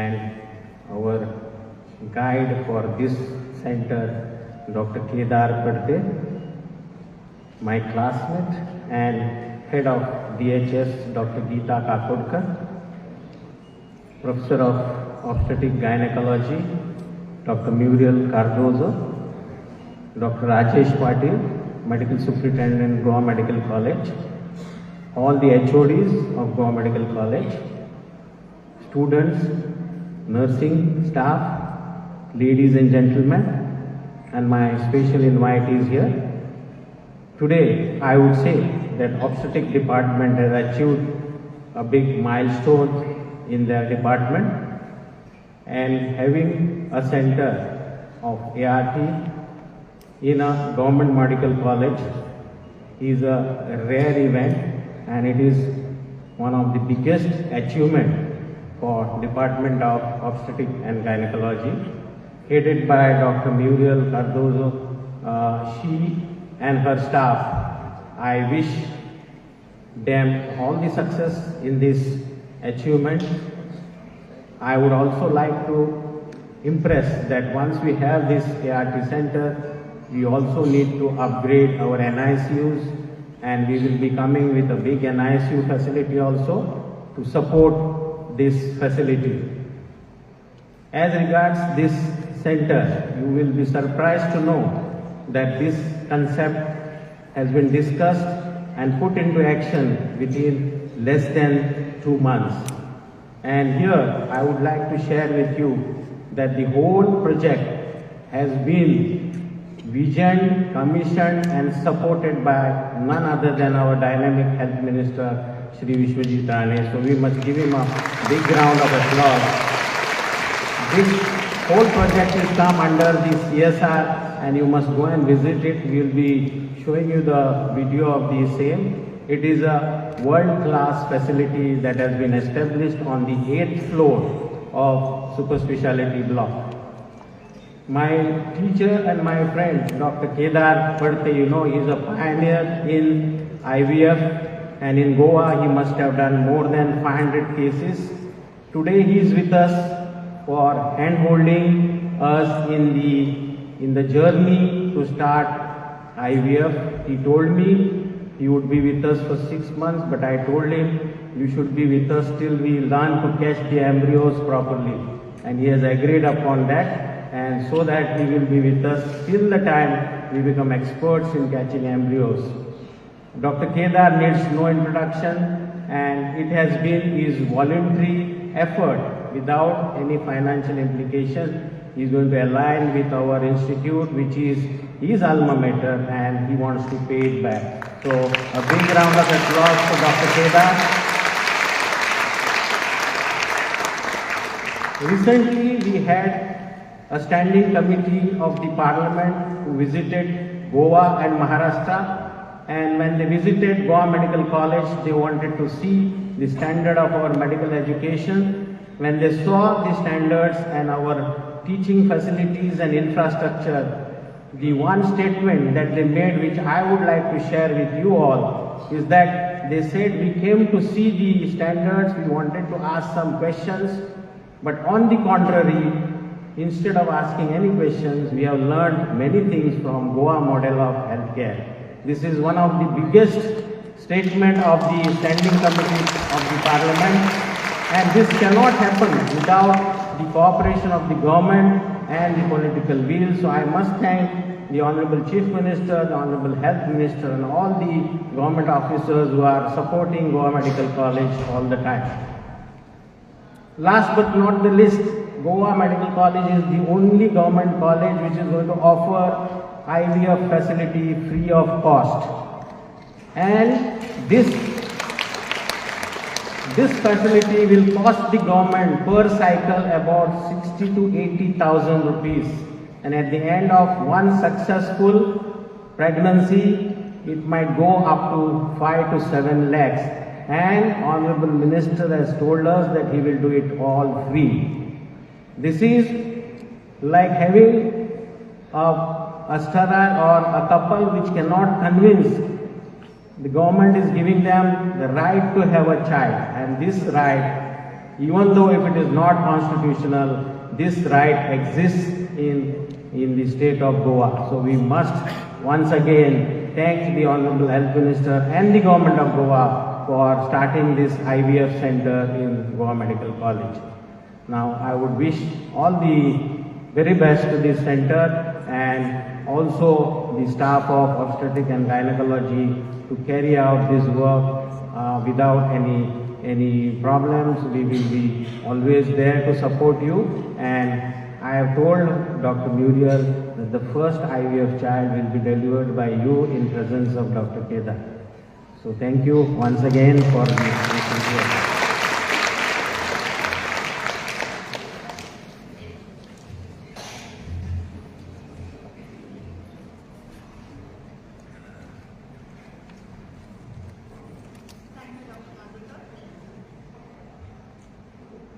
and our guide for this center, Dr. Kedar Perte, my classmate and head of DHS, Dr. Geeta Kakodkar, Professor of Obstetric Gynecology, Dr. Muriel Cardozo, Dr. Rajesh Patil, Medical Superintendent, Goa Medical College, all the HODs of Goa Medical College, students, nursing staff, ladies and gentlemen, and my special invitees here. Today, I would say that obstetric department has achieved a big milestone in their department, and having a center of ART in a government medical college is a rare event, and it is one of the biggest achievement for Department of Obstetric and Gynecology, headed by Dr. Muriel Cardozo. She and her staff, I wish them all the success in this achievement. I would also like to impress that once we have this ART center, we also need to upgrade our NICUs, and we will be coming with a big NICU facility also to support this facility. As regards this center, you will be surprised to know that this concept has been discussed and put into action within less than 2 months. And here I would like to share with you that the whole project has been visioned, commissioned and supported by none other than our dynamic health minister, Shri Vishwajit Rane. So we must give him a big round of applause. This whole project will come under the CSR, and you must go and visit it. We will be showing you the video of the same. It is a world-class facility that has been established on the 8th floor of super speciality block. My teacher and my friend, Dr. Kedar Perte, you know, he is a pioneer in IVF, and in Goa he must have done more than 500 cases. Today he is with us for hand-holding us in the journey to start IVF. He told me he would be with us for 6 months, but I told him you should be with us till we learn to catch the embryos properly. And he has agreed upon that, and so that he will be with us till the time we become experts in catching embryos. Dr. Kedar needs no introduction, and it has been his voluntary effort without any financial implication. He is going to align with our institute, which is his alma mater, and he wants to pay it back. So a big round of applause for Dr. Kedar. Recently we had a standing committee of the parliament who visited Goa and Maharashtra, and when they visited Goa Medical College, they wanted to see the standard of our medical education. When they saw the standards and our teaching facilities and infrastructure, the one statement that they made, which I would like to share with you all, is that they said, we came to see the standards, we wanted to ask some questions, but on the contrary, instead of asking any questions, we have learned many things from Goa model of healthcare. This is one of the biggest statement of the standing committee of the parliament, and this cannot happen without the cooperation of the government and the political will. So I must thank the Honorable Chief Minister, the Honorable Health Minister, and all the government officers who are supporting Goa Medical College all the time. Last but not the least, Goa Medical College is the only government college which is going to offer IVF facility free of cost. And this facility will cost the government per cycle about 60 to 80,000 rupees. And at the end of one successful pregnancy, it might go up to 5 to 7 lakhs. And Honorable Minister has told us that he will do it all free. This is like having a sterile or a couple which cannot convince. The government is giving them the right to have a child, and this right even though if it is not constitutional, this right exists in the state of Goa. So we must once again thank the Honorable Health Minister and the Government of Goa for starting this IVF Centre in Goa Medical College. Now I would wish all the very best to this centre and also the staff of obstetric and gynecology to carry out this work without any problems. We will be always there to support you, and I have told Dr. Muriel that the first IVF child will be delivered by you in presence of Dr. Kedar. So thank you once again for this.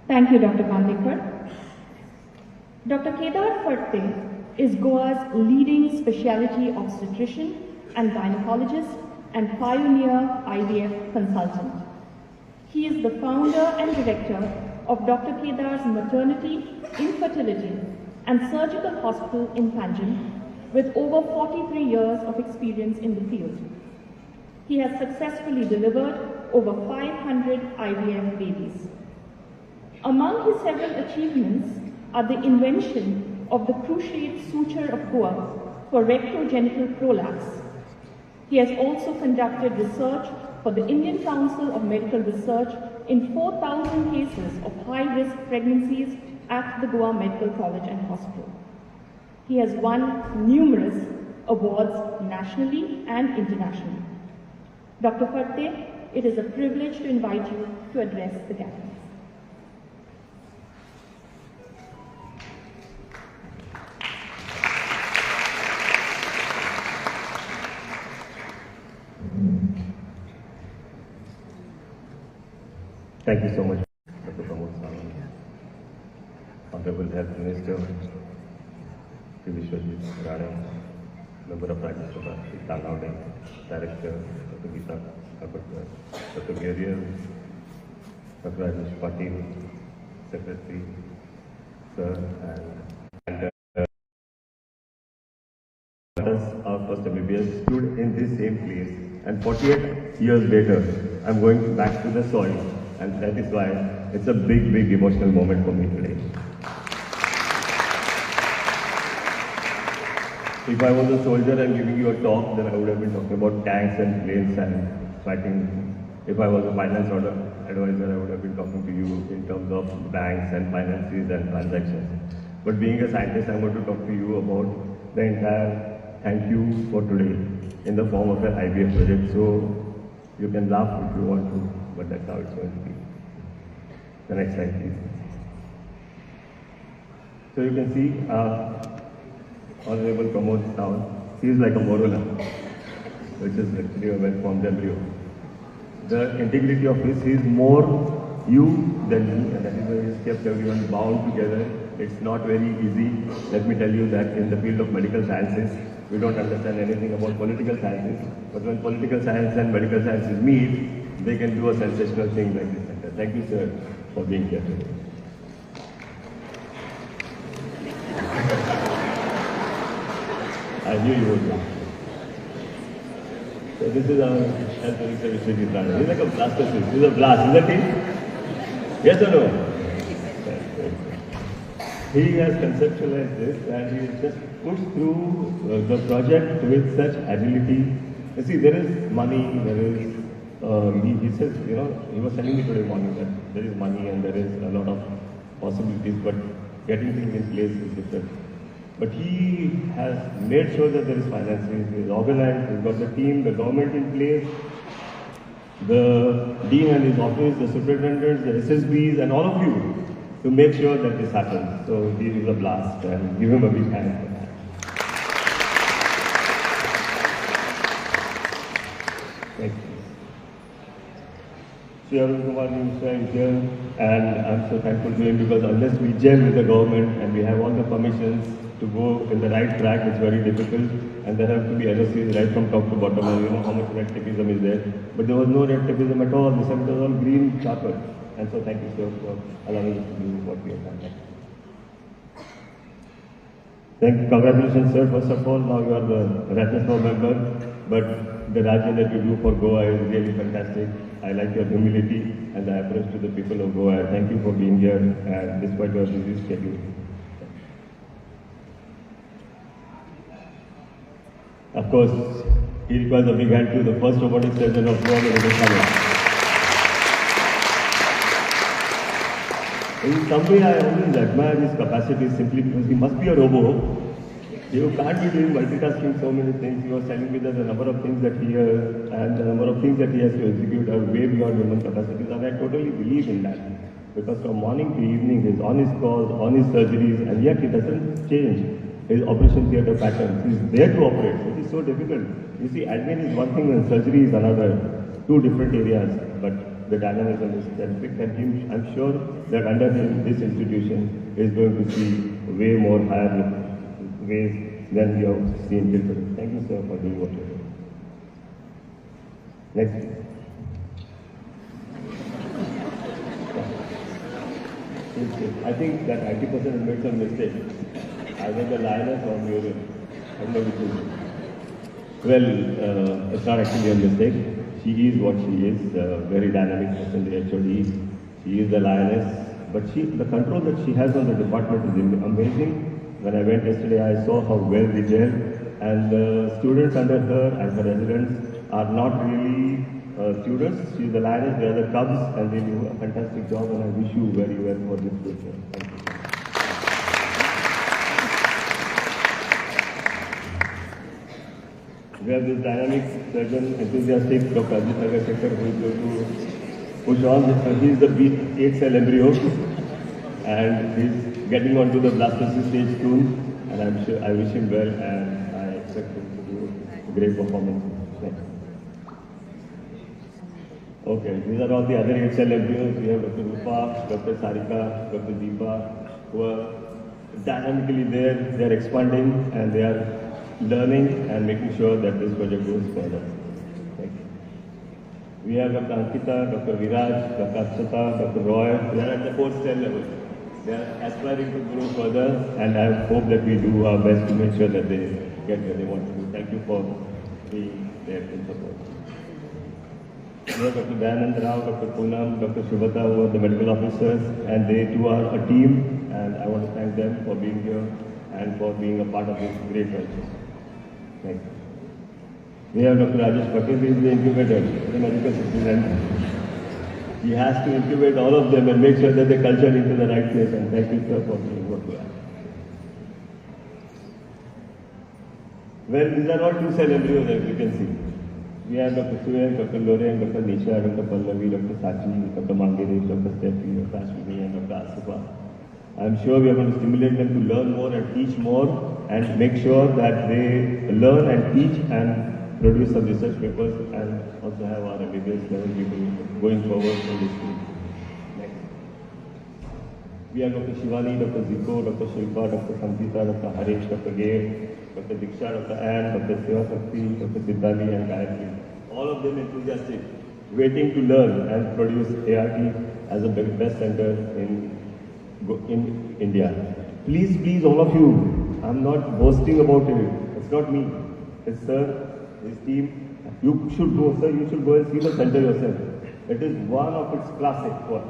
Thank you, Dr. Pandekar. Dr. Kedar Pharte is Goa's leading specialty obstetrician and gynecologist and pioneer IVF consultant. He is the founder and director of Dr. Kedar's Maternity, Infertility and Surgical Hospital in Panjim with over 43 years of experience in the field. He has successfully delivered over 500 IVF babies. Among his several achievements are the invention of the cruciate suture of Goa for rectogenital prolapse. He has also conducted research for the Indian Council of Medical Research in 4,000 cases of high-risk pregnancies at the Goa Medical College and Hospital. He has won numerous awards nationally and internationally. Dr. Pharte, it is a privilege to invite you to address the gathering. Thank you so much, Dr. Pramod, Honorable Health Minister, Vishwajit, Rane, Member of Rajya Sabha, Director, Dr. Geeta, Dr. Gabriel, Dr. Rajesh Patil, Secretary, Sir, and our first MBBS stood in this same place, and 48 years later, I'm going back to the soil. And that is why it's a big, big emotional moment for me today. If I was a soldier and giving you a talk, then I would have been talking about tanks and planes and fighting. If I was a finance advisor, I would have been talking to you in terms of banks and finances and transactions. But being a scientist, I'm going to talk to you about the entire thank you for today in the form of an IVF project. So you can laugh if you want to, but that's how it's going to be. The next slide, please. So you can see Honorable Pramod Sawant. He is like a morula, which is actually a well-formed embryo. The integrity of this is more you than me, and that is why he's kept everyone bound together. It's not very easy. Let me tell you that in the field of medical sciences, we don't understand anything about political sciences, but when political science and medical sciences meet, they can do a sensational thing like this center. Thank you, sir, for being here today. I knew you would laugh. So this is our health minister, Vishwajit Rane. He's like a blaster switch. This is a blast, isn't he? Yes or no? He has conceptualized this and he just pushed through the project with such agility. You see, there is money, there is, he says, you know, he was telling me today morning that there is money and there is a lot of possibilities, but getting things in place is different. But he has made sure that there is finances, he is organized, he's got the team, the government in place, the dean and his office, the superintendents, the SSBs and all of you to make sure that this happens. So he is a blast and give him a big hand for that. Thank you. Sri Arun Kumar is here and I'm so thankful to him because unless we gel with the government and we have all the permissions to go in the right track, it's very difficult and there have to be LOCs right from top to bottom and you know how much red tapeism is there. But there was no red tapeism at all, this was all green charcoal. And so thank you, sir, for allowing us to do what we have done. Congratulations, sir. First of all, now you are the Ratnasma member, but the Rajya that you do for Goa is really fantastic. I like your humility and the approach to the people of Goa. Thank you for being here, and despite your busy schedule. Of course, he requires a big hand to the first robotic surgeon of Goa, Vishwajit. In some way, I always admire his capacity simply because he must be a robo. You can't be doing multitasking so many things. He was telling me that the number of things that he has and the number of things that he has to execute are way beyond human capacities, and I totally believe in that. Because from morning to evening, he's on his calls, on his surgeries, and yet he doesn't change his operation theatre patterns. He's there to operate, which is so difficult. You see, admin is one thing and surgery is another. Two different areas, but the dynamism is terrific, and I'm sure that under him, this institution is going to see way more higher ways than we have seen till today. Thank you, sir, for doing what you're doing. Next. I think that IT person has made some mistake. Either the lioness or Muriel. I don't know which is. Well, it's not actually a mistake. She is what she is, very dynamic person, the HOD. She is the lioness, but the control that she has on the department is amazing. When I went yesterday, I saw how well they gel, and the students under her and her residents are not really students. She is the lioness, they are the cubs, and they do a fantastic job, and I wish you very well for this future. Thank you. We have this dynamic surgeon, enthusiastic Dr. Ajit Sector, who is going to push on. He is the 8-cell embryo, and he's getting onto the blastocyst stage soon. And I'm sure I wish him well, and I expect him to do a great performance. Thanks. Okay, these are all the other 8-cell embryos. We have Dr. Rupa, Dr. Sarika, Dr. Deepa, who are dynamically there. They are expanding, and they are learning and making sure that this project goes further. Thank you. We have Dr. Ankita, Dr. Viraj, Dr. Akshata, Dr. Roy. They are at the 4th cell level. They are aspiring to grow further, and I hope that we do our best to make sure that they get where they want to do. Thank you for being there in support. We have Dr. Dayanand Rao, Dr. Poonam, Dr. Shubhata, who are the medical officers, and they too are a team, and I want to thank them for being here and for being a part of this great venture. Thank you. We have Dr. Rajesh Patel, who is the incubator, the medical assistant. He has to incubate all of them and make sure that they culture into the right place, and thank you, sir, for doing what we are. Well, these are all 2-cell embryos, as you can see. We have Dr. Suyan, Dr. Lorraine, Dr. Nisha, Dr. Pallavi, Dr. Sachi, Dr. Mangiri, Dr. Steffi, Dr. Ashwini, and Dr. Asifa. I'm sure we are going to stimulate them to learn more and teach more, and make sure that they learn and teach and produce some research papers, and also have our MBBS level people going forward in this field. Next. We have Dr. Shivani, Dr. Ziko, Dr. Shilpa, Dr. Samjita, Dr. Harish, Dr. Gail, Dr. Diksha, Dr. Ann, Dr. Seva Sakti, Dr. Siddhani, and Gayatri. All of them enthusiastic, waiting to learn and produce ART as a best center in India. Please, all of you, I'm not boasting about it. It's not me. It's sir, his team. You should go, sir. You should go and see the center yourself. It is one of its classic work.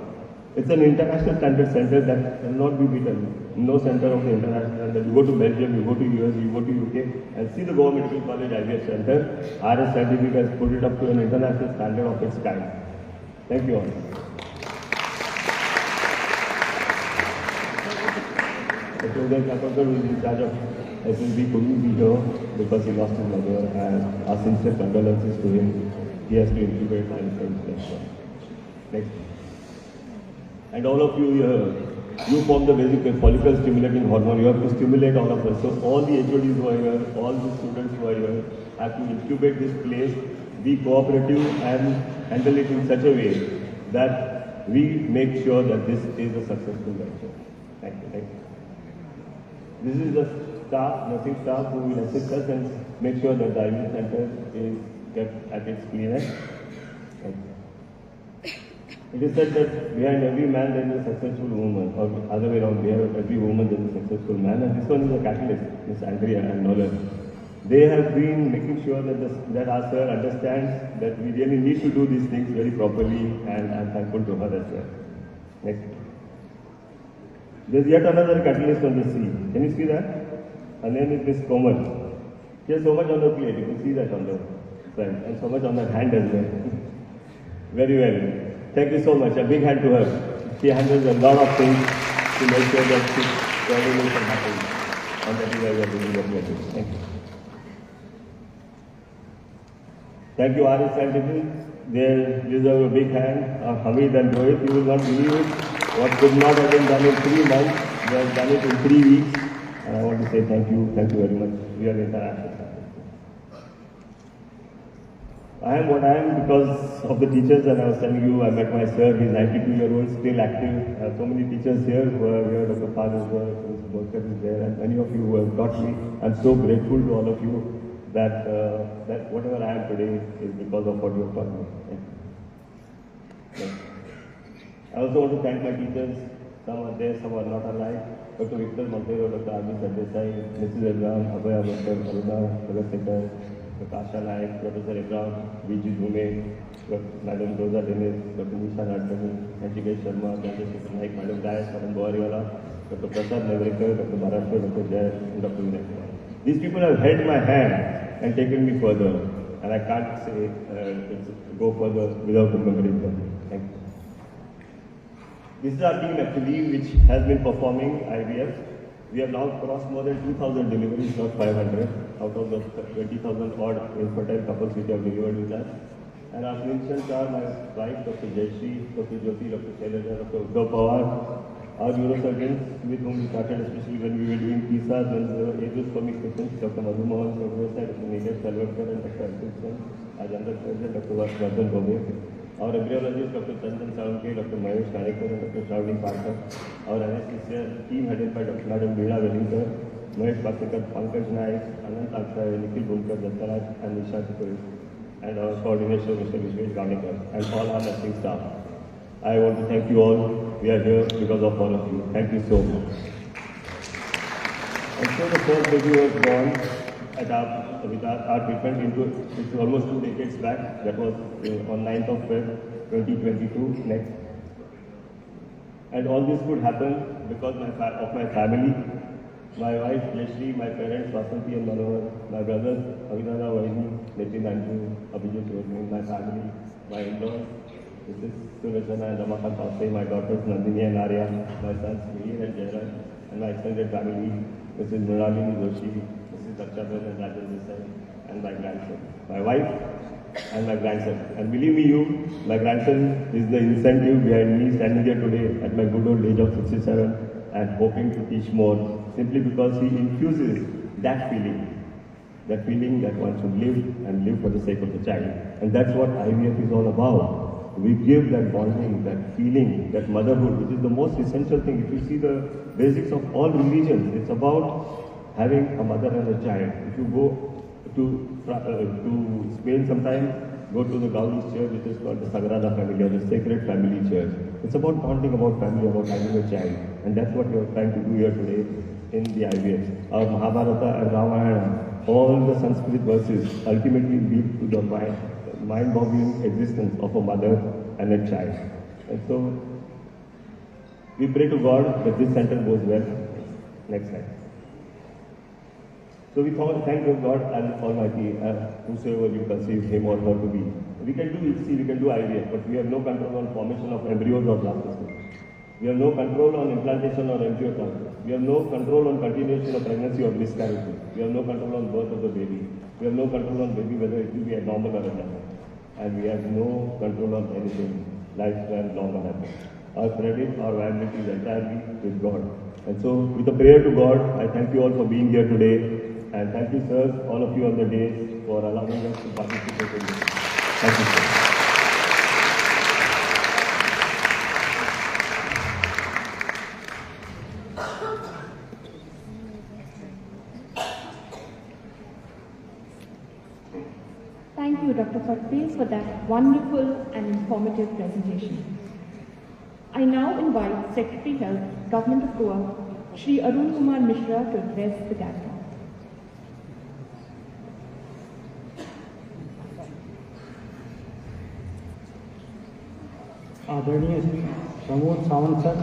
It's an international standard center that cannot be beaten. No center of the international standard. You go to Belgium, you go to US, you go to UK, and see the Goa Medical College IVF Centre. RS Scientific has put it up to an international standard of its kind. Thank you all. Dr. Kapakar, who is in charge of SLB, couldn't be here because he lost his mother, and our sincere condolences to him. He has to incubate and next one. Next. And all of you here, you form the basic follicle stimulating hormone. You have to stimulate all of us. So all the HODs who are here, all the students who are here, have to incubate this place, be cooperative, and handle it in such a way that we make sure that this is a successful venture. Thank you. Thank you. This is the staff, nursing staff, who will assist us and make sure that the IVF Centre is kept at its cleanest. It is said that behind every man there is a successful woman, or other way around, behind every woman there is a successful man, and this one is a catalyst, Miss Andrea and Nolan. They have been making sure that our sir understands that we really need to do these things very properly, and I'm thankful to her as well. Next. There's yet another catalyst on the sea. Can you see that? Her name is Miss Komal. She has so much on her plate, you can see that on the front, and so much on her hand as well. Very well. Thank you so much. A big hand to her. She handles a lot of things to make sure that coordination happens. And that is why we are doing what we are doing. Thank you. Thank you, RS Scientific. They deserve a big hand. Hamid and Rohit, you will not believe it. What could not have been done in 3 months, they have done it in 3 weeks. And I want to say thank you very much. We are international. I am what I am because of the teachers, and I was telling you, I met my sir, he's 92-year-old, still active. I have so many teachers here who are here, Dr. Pal is there, Mr. Bolkar is there, and many of you who have taught me. I'm so grateful to all of you that whatever I am today is because of what you have taught me. Thank you. I also want to thank my teachers. Some are there, some are not alive. Dr. Victor Montero, Dr. Arvind Sardesai, Mrs. Abraham, Abhay Abakar, Aruna, Bhagat Sekar, Dr. Asha Naik, Professor Abraham, V.G. Dhume, Madam Rosa Dennis, Dr. Nisha Nadkani, Hachikesh Sharma, Dr. Shikar Naik, Madam Dias, Madam Bawariwala, Dr. Prasad Navrekar, Dr. Maharashtra, Dr. Jay, and Dr. Vinay. These people have held my hand and taken me further, and I can't say go further without remembering them. Thank you. This is our team actually which has been performing IVF. We have now crossed more than 2,000 deliveries, not 500, out of the 20,000 odd infertile couples which have delivered with us. And our clinicians are my wife, Dr. Jayashree, Dr. Jyoti, Dr. Shailaja, Dr. Uddhav Pawar, our neurosurgeons with whom we started, especially when we were doing PISAs, when there were ages-forming patients, Dr. Madhu Mohan, Dr. Neelesh Salvarkar, and Dr. Arjun, our general surgeon, Dr. Vardhan Gome. Our embryologist, Dr. Chandan Sawanke, Dr. Mahesh Kanekar, and Dr. Shravani Parkar. Our anesthesia team headed by Dr. Madam Veena Vellinkar, Mahesh Bhatkar, Pankaj Naik, Anant Akshay, Nikhil Bunkar, Dattaraj, and Nisha Chituri. And our coordinator, Mr. Vishwajit, and all our nursing staff. I want to thank you all. We are here because of all of you. Thank you so much. And so the first baby was born at with our treatment it's almost 2 decades back. That was on 9th of Feb 2022. Next. And all this could happen because of my family. My wife, Leslie, my parents, Vasanti and Manohar, my brothers, Avinada, Vaini, Nitin, Andrew, Abhijit, my family, my in-laws, Mrs. Surajana and Ramakant Tausse, my daughters, Nandini and Arya, my sons, Mihir and Jairan, and my extended family, Mrs. Muralini Joshi, Mrs. Dakshaban and Rajan Desai, and my grandson, my wife, and my grandson. And believe me, my grandson is the incentive behind me standing here today at my good old age of 67 and hoping to teach more, simply because he infuses that feeling that one should live and live for the sake of the child. And that's what IVF is all about. We give that bonding, that feeling, that motherhood, which is the most essential thing. If you see the basics of all religions, it's about having a mother and a child. If you go to Spain sometime, go to the Gaudi's church, which is called the Sagrada Familia, the Sacred Family Church. It's about bonding, about family, about having a child. And that's what we are trying to do here today in the IVF. Our Mahabharata and Ramayana, all the Sanskrit verses ultimately lead to the mind-boggling existence of a mother and a child. And so, we pray to God that this center goes well. Next slide. So we thank God and Almighty, whosoever you conceive him or her to be. We can do HC, we can do IVF, but we have no control on formation of embryos or blastocysts. We have no control on implantation or embryo transfer. We have no control on continuation of pregnancy or miscarriage. We have no control on birth of the baby. We have no control on baby whether it will be a normal or a normal. And we have no control on anything, lifespan, long or happen. Our credit, our viability is entirely with God. And so, with a prayer to God, I thank you all for being here today. And thank you, sir, all of you on the day for allowing us to participate in this. Thank you, sir. Thank you, Dr. Fateh, for that wonderful and informative presentation. I now invite Secretary Health, Government of Goa, Shri Arun Kumar Mishra, to address the gathering. आदरणीय Shri Pramod Sawant sir,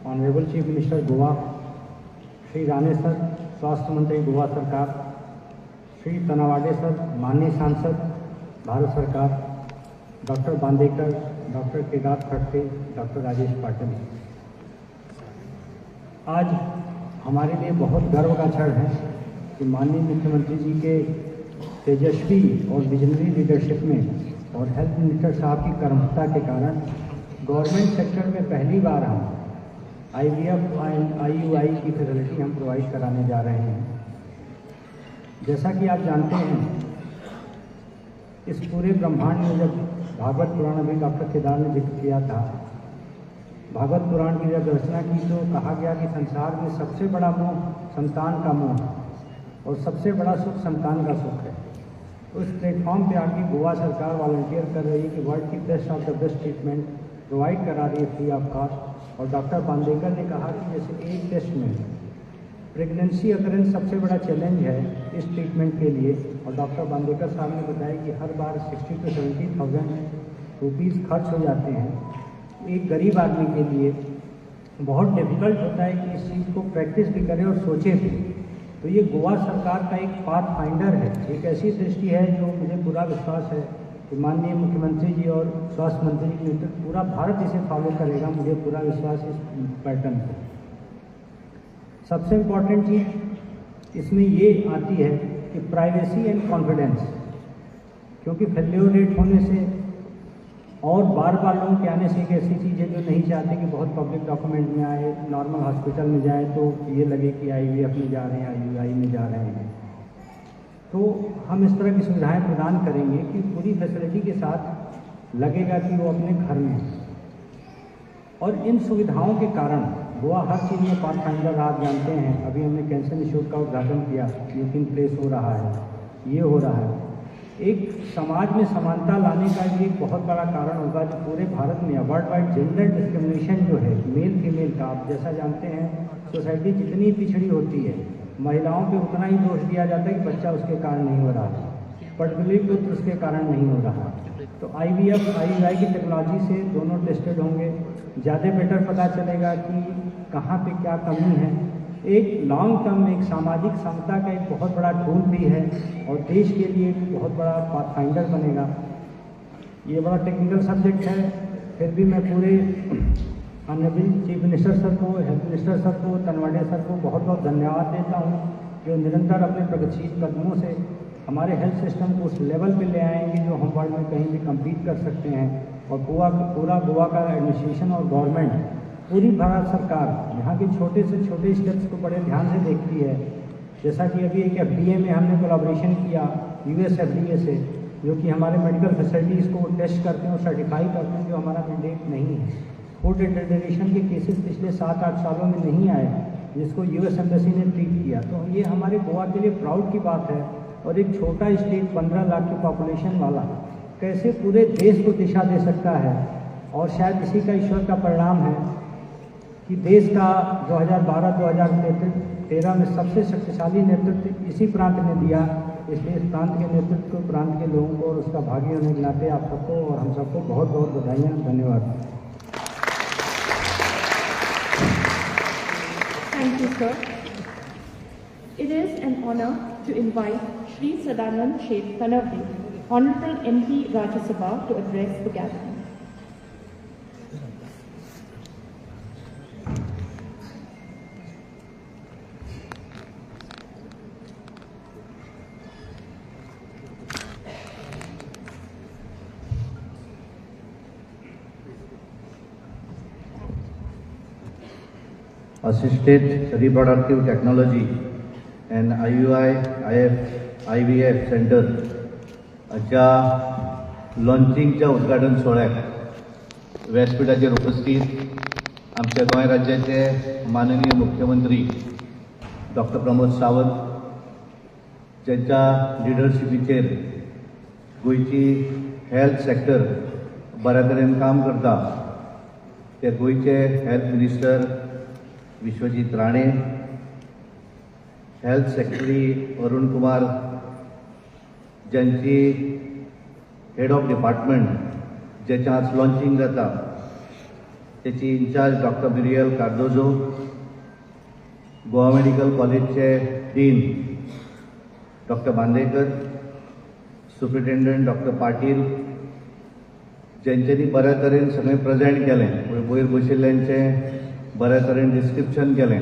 honourable chief minister Goa, Shri Rane sir, स्वास्थ्य मंत्री गोवा सरकार, Shri तनावाडे sir, माननीय सांसद भारत सरकार, doctor Bandekar, doctor Kedar फटते, doctor Rajesh Patil. आज हमारे लिए बहुत गर्व का क्षण है कि माननीय मुख्यमंत्री जी के तेजस्वी और विजनरी लीडरशिप में और हेल्थ मिनिस्टर साहब की कर्मठता के कारण गवर्नमेंट सेक्टर में पहली बार हम IVF एंड IUI की फैसिलिटी हम प्रोवाइड कराने जा रहे हैं। जैसा कि आप जानते हैं, इस पूरे ब्रह्मांड में जब भागवत पुराण अभी डॉक्टर केदार ने जिक्र किया था, भागवत पुराण की जब रचना की तो कहा गया कि संसार में सबसे बड़ा मोह संतान का मोह और सबसे बड़ा सुख संतान का सुख है। उस प्लेटफॉर्म पे आके गोवा सरकार वॉलंटियर कर रही है कि वर्ल्ड की best of the best treatment provide करा रही है फ्री ऑफ कॉस्ट। और डॉक्टर बांदेकर ने कहा कि जैसे एक टेस्ट में प्रेगनेंसी अकरेंस सबसे बड़ा चैलेंज है इस ट्रीटमेंट के लिए, और डॉक्टर बांदेकर साहब ने बताया कि हर बार 60,000 to 70,000 रुपीज़ खर्च हो जाते हैं। एक गरीब आदमी के लिए बहुत डिफ़िकल्ट होता है कि इस चीज़ को प्रैक्टिस भी करे और सोचे भी। तो ये गोवा सरकार का एक पाथ फाइंडर है, एक ऐसी दृष्टि है जो मुझे पूरा विश्वास है कि माननीय मुख्यमंत्री जी और स्वास्थ्य मंत्री जी के नेतृत्व पूरा भारत इसे फॉलो करेगा। मुझे पूरा विश्वास इस पैटर्न पर। सबसे इम्पॉर्टेंट चीज़ इसमें ये आती है कि प्राइवेसी एंड कॉन्फिडेंस, क्योंकि फेल्योर रेट होने से और बार बार लोगों के आने से एक ऐसी चीज़ है जो नहीं चाहते कि बहुत पब्लिक डॉक्यूमेंट में आए, नॉर्मल हॉस्पिटल में जाए तो ये लगे कि IVF में जा रहे हैं, IUI में जा रहे हैं। तो हम इस तरह की सुविधाएं प्रदान करेंगे कि पूरी फैसिलिटी के साथ लगेगा कि वो अपने घर में। और इन सुविधाओं के कारण गोवा हर चीज़ में पाथ फाइंडर आप जानते हैं। अभी हमने कैंसर इंस्टीट्यूट का उद्घाटन किया, यूपिन प्लेस हो रहा है, ये हो रहा है। एक समाज में समानता लाने का ये एक बहुत बड़ा कारण होगा जो पूरे भारत में वर्ल्ड वाइड जेंडर डिस्क्रिमिनेशन जो है मेल फीमेल का, आप जैसा जानते हैं सोसाइटी जितनी पिछड़ी होती है महिलाओं पे उतना ही दोष दिया जाता है कि बच्चा उसके कारण नहीं हो रहा, पर्टिकुलरली पुत्र उसके कारण नहीं हो रहा। तो IVF IUI की टेक्नोलॉजी से दोनों टेस्टेड होंगे, ज़्यादा बेटर पता चलेगा कि कहाँ पे क्या कमी है। एक लॉन्ग टर्म एक सामाजिक समता का एक बहुत बड़ा टूल भी है और देश के लिए एक बहुत बड़ा पाथफाइंडर बनेगा। ये बड़ा टेक्निकल सब्जेक्ट है, फिर भी मैं पूरे ऑनरेबल चीफ मिनिस्टर सर को, हेल्थ मिनिस्टर सर को, तनवाड़े सर को बहुत बहुत धन्यवाद देता हूँ जो निरंतर अपने प्रगतिशील कदमों से हमारे हेल्थ सिस्टम को उस लेवल पे ले आएंगे जो हम वर्ल्ड में कहीं भी कम्पीट कर सकते हैं। और पूरा गोवा का एडमिनिस्ट्रेशन और गवर्नमेंट, पूरी भारत सरकार यहाँ के छोटे से छोटे स्टेप्स को बड़े ध्यान से देखती है। जैसा कि अभी एक FDA में हमने कोलैबोरेशन किया US FDA से, जो कि हमारे मेडिकल फैसिलिटीज़ को टेस्ट करते हैं और सर्टिफाई करते हैं, जो हमारा मैंडेट नहीं है। फूड इंटरडिक्शन के केसेस पिछले 7-8 सालों में नहीं आए जिसको US एम्बेसी ने ट्रीट किया। तो ये हमारे गोवा के लिए प्राउड की बात है। और एक छोटा स्टेट 15 लाख की पॉपुलेशन वाला कैसे पूरे देश को दिशा दे सकता है। और शायद इसी का ईश्वर का परिणाम है कि देश का 2012-2013 में सबसे शक्तिशाली नेतृत्व इसी प्रांत ने दिया। इसलिए इस प्रांत के नेतृत्व को, प्रांत के लोगों को और उसका भागी होने के नाते आप सबको और हम सबको बहुत बहुत बधाइयाँ, धन्यवाद। Thank you, sir. It is an honor to invite Shri Sadanand Sheikh Tanavde, Honorable MP Rajya Sabha, to address the gathering. Assisted Reproductive Technology and IVF Centre च्या लॉन्चिंगच्या उद्घाटन सोहळ्याक व्यासपीठाचेर उपस्थित आमच्या गोंय राज्याचे माननीय मुख्यमंत्री डॉक्टर प्रमोद सावंत, ज्यांच्या लिडरशिपीचेर गोंयची हेल्थ सेक्टर बऱ्या तरेन काम करता, ते गोयचे health minister Vishwajit Rane, health secretary Arun Kumar, ज्यांची हेड ऑफ डिपार्टमेंट जेचें आज लॉन्चिंग जाता तेची incharge doctor Muriel Cardozo, Goa medical कॉलेजचे dean doctor Bandekar, superintendent doctor Patil, ज्यांच्यांनी बऱ्या तरेन सगळें प्रेजेंट केलें, वयर बशिल्ल्यांचें बऱ्या तरेन डिस्क्रिप्शन केलें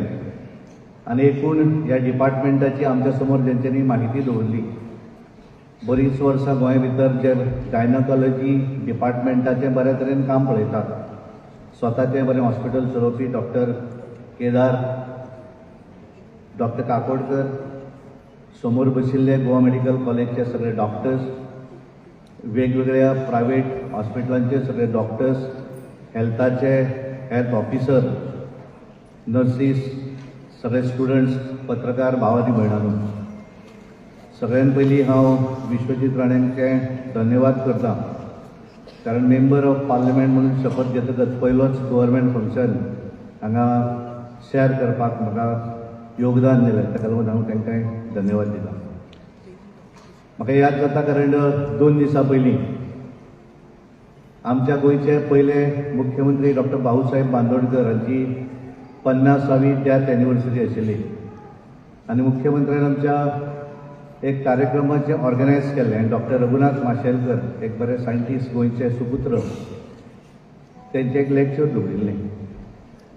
आनी एकूण ह्या डिपार्टमेंटाची आमच्या समोर ज्यांच्यांनी माहिती दवरली. बरीच वर्सां गोंय भितर जे गायनॉकॉलॉजी डिपार्टमेंटाचें बऱ्या तरेन काम पळयतात, स्वताचें बरें हॉस्पिटल चलोवपी डॉक्टर केदार, डॉक्टर काकोडकर, समोर बशिल्ले गोवा मेडिकल कॉलेजचे सगळे डॉक्टर्स, वेगवेगळ्या प्रायवेट हॉस्पिटलांचे सगळे डॉक्टर्स, हेल्थाचे हेल्थ ऑफिसर, नर्सीस, सगळे स्टुडंट्स, पत्रकार भाव आनी भयणांनो, सगळ्यान पयलीं हांव विश्वजीत राणेंचे धन्यवाद करता, कारण मेंबर ऑफ पार्लिमेंट म्हणून शपथ घेतकच पयलोच गव्हर्मेंट फंक्शन हांगा शेअर करपाक म्हाका योगदान दिलें, ताका लागून हांव तांकां धन्यवाद दिता. म्हाका याद जाता कारण 2 दिसां पयलीं आमच्या गोंयचे पयले मुख्यमंत्री डॉक्टर भाऊसाहेब बांदोडकर हांची 50वी डेथ एनिवर्सरी आशिल्ली आनी मुख्यमंत्र्यान आमच्या एक कार्यक्रमाचें ऑर्गनायज केल्लें आनी डॉक्टर रघुनाथ माशेलकर, एक बरे सायंटिस्ट गोंयचे सुपुत्र, तेंचें एक लेक्चर दवरिल्लें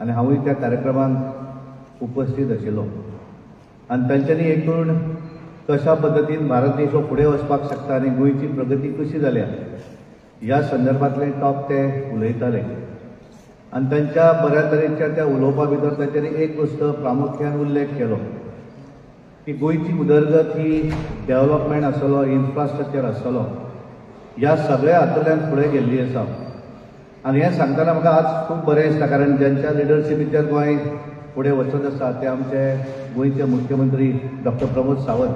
आनी हांवूय त्या कार्यक्रमाक उपस्थित आशिल्लो आनी तांच्यांनी एकूण कशा पद्दतीन भारत देश हो फुडें वचपाक शकता आनी गोंयची प्रगती कशी जाल्या ह्या संदर्भांतले टॉक ते उलयताले आनी तांच्या बऱ्या तरेच्या त्या उलोवपा भितर तांच्यांनी एक गोश्ट प्रामुख्यान उल्लेख केलो की गोंयची उदरगत ही डेव्हलपमेंट आसलो, इन्फ्रास्ट्रक्चर आसलो, ह्या सगळ्या हातूंतल्यान फुडें गेल्ली आसा. आनी हें सांगतना म्हाका आज खूब बरें दिसता कारण ज्यांच्या लिडरशिपीचेर गोंय फुडें वचत आसा ते आमचे गोंयचे मुख्यमंत्री डॉक्टर प्रमोद सावंत.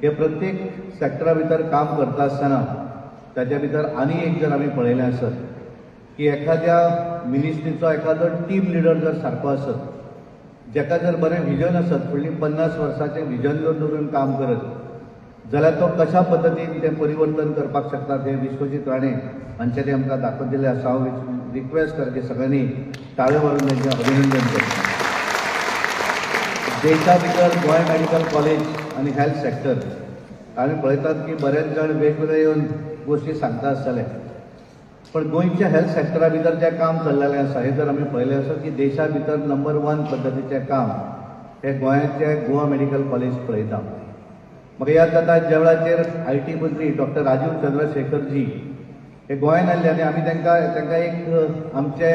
हे प्रत्येक सॅक्टरा भितर काम करता आसतना ताच्या भितर आनी एक जर आमी पळयलें आसत की एखाद्या मिनिस्ट्रीचो एखादो टीम लिडर जर सारको आसत, जेका जर बरें व्हिजन आसत, फुडलीं 50 वर्सांचें व्हिजन जर धरून काम करत जाल्यार तो कशा पद्दतीन तें परिवर्तन करपाक शकता तें विश्वजीत राणे हांच्यांनी आमकां दाखोवन दिलें आसा. हांव रिक्वेस्ट करता की सगळ्यांनी ताळयो मारून तेंचें अभिनंदन करता. देशा भितर गोंय मेडिकल कॉलेज आनी हेल्थ सेक्टर आमी पळयतात की बरेच जाण वेगवेगळे येवन गोश्टी सांगता आसतले, पण गोंयच्या हेल्थ सेक्टरा भितर जें काम चल्लेलें आसा हें जर आमी पळयलें आसत की देशा भितर नंबर 1 पद्दतीचें काम हें गोंयाचें गोवा मेडिकल कॉलेज पळयता. म्हाका याद जाता ज्या वेळाचेर IT मंत्री डॉक्टर राजीव चंद्रशेखरजी हे गोंयांत आयिल्ले आनी आमी तांकां एक आमचे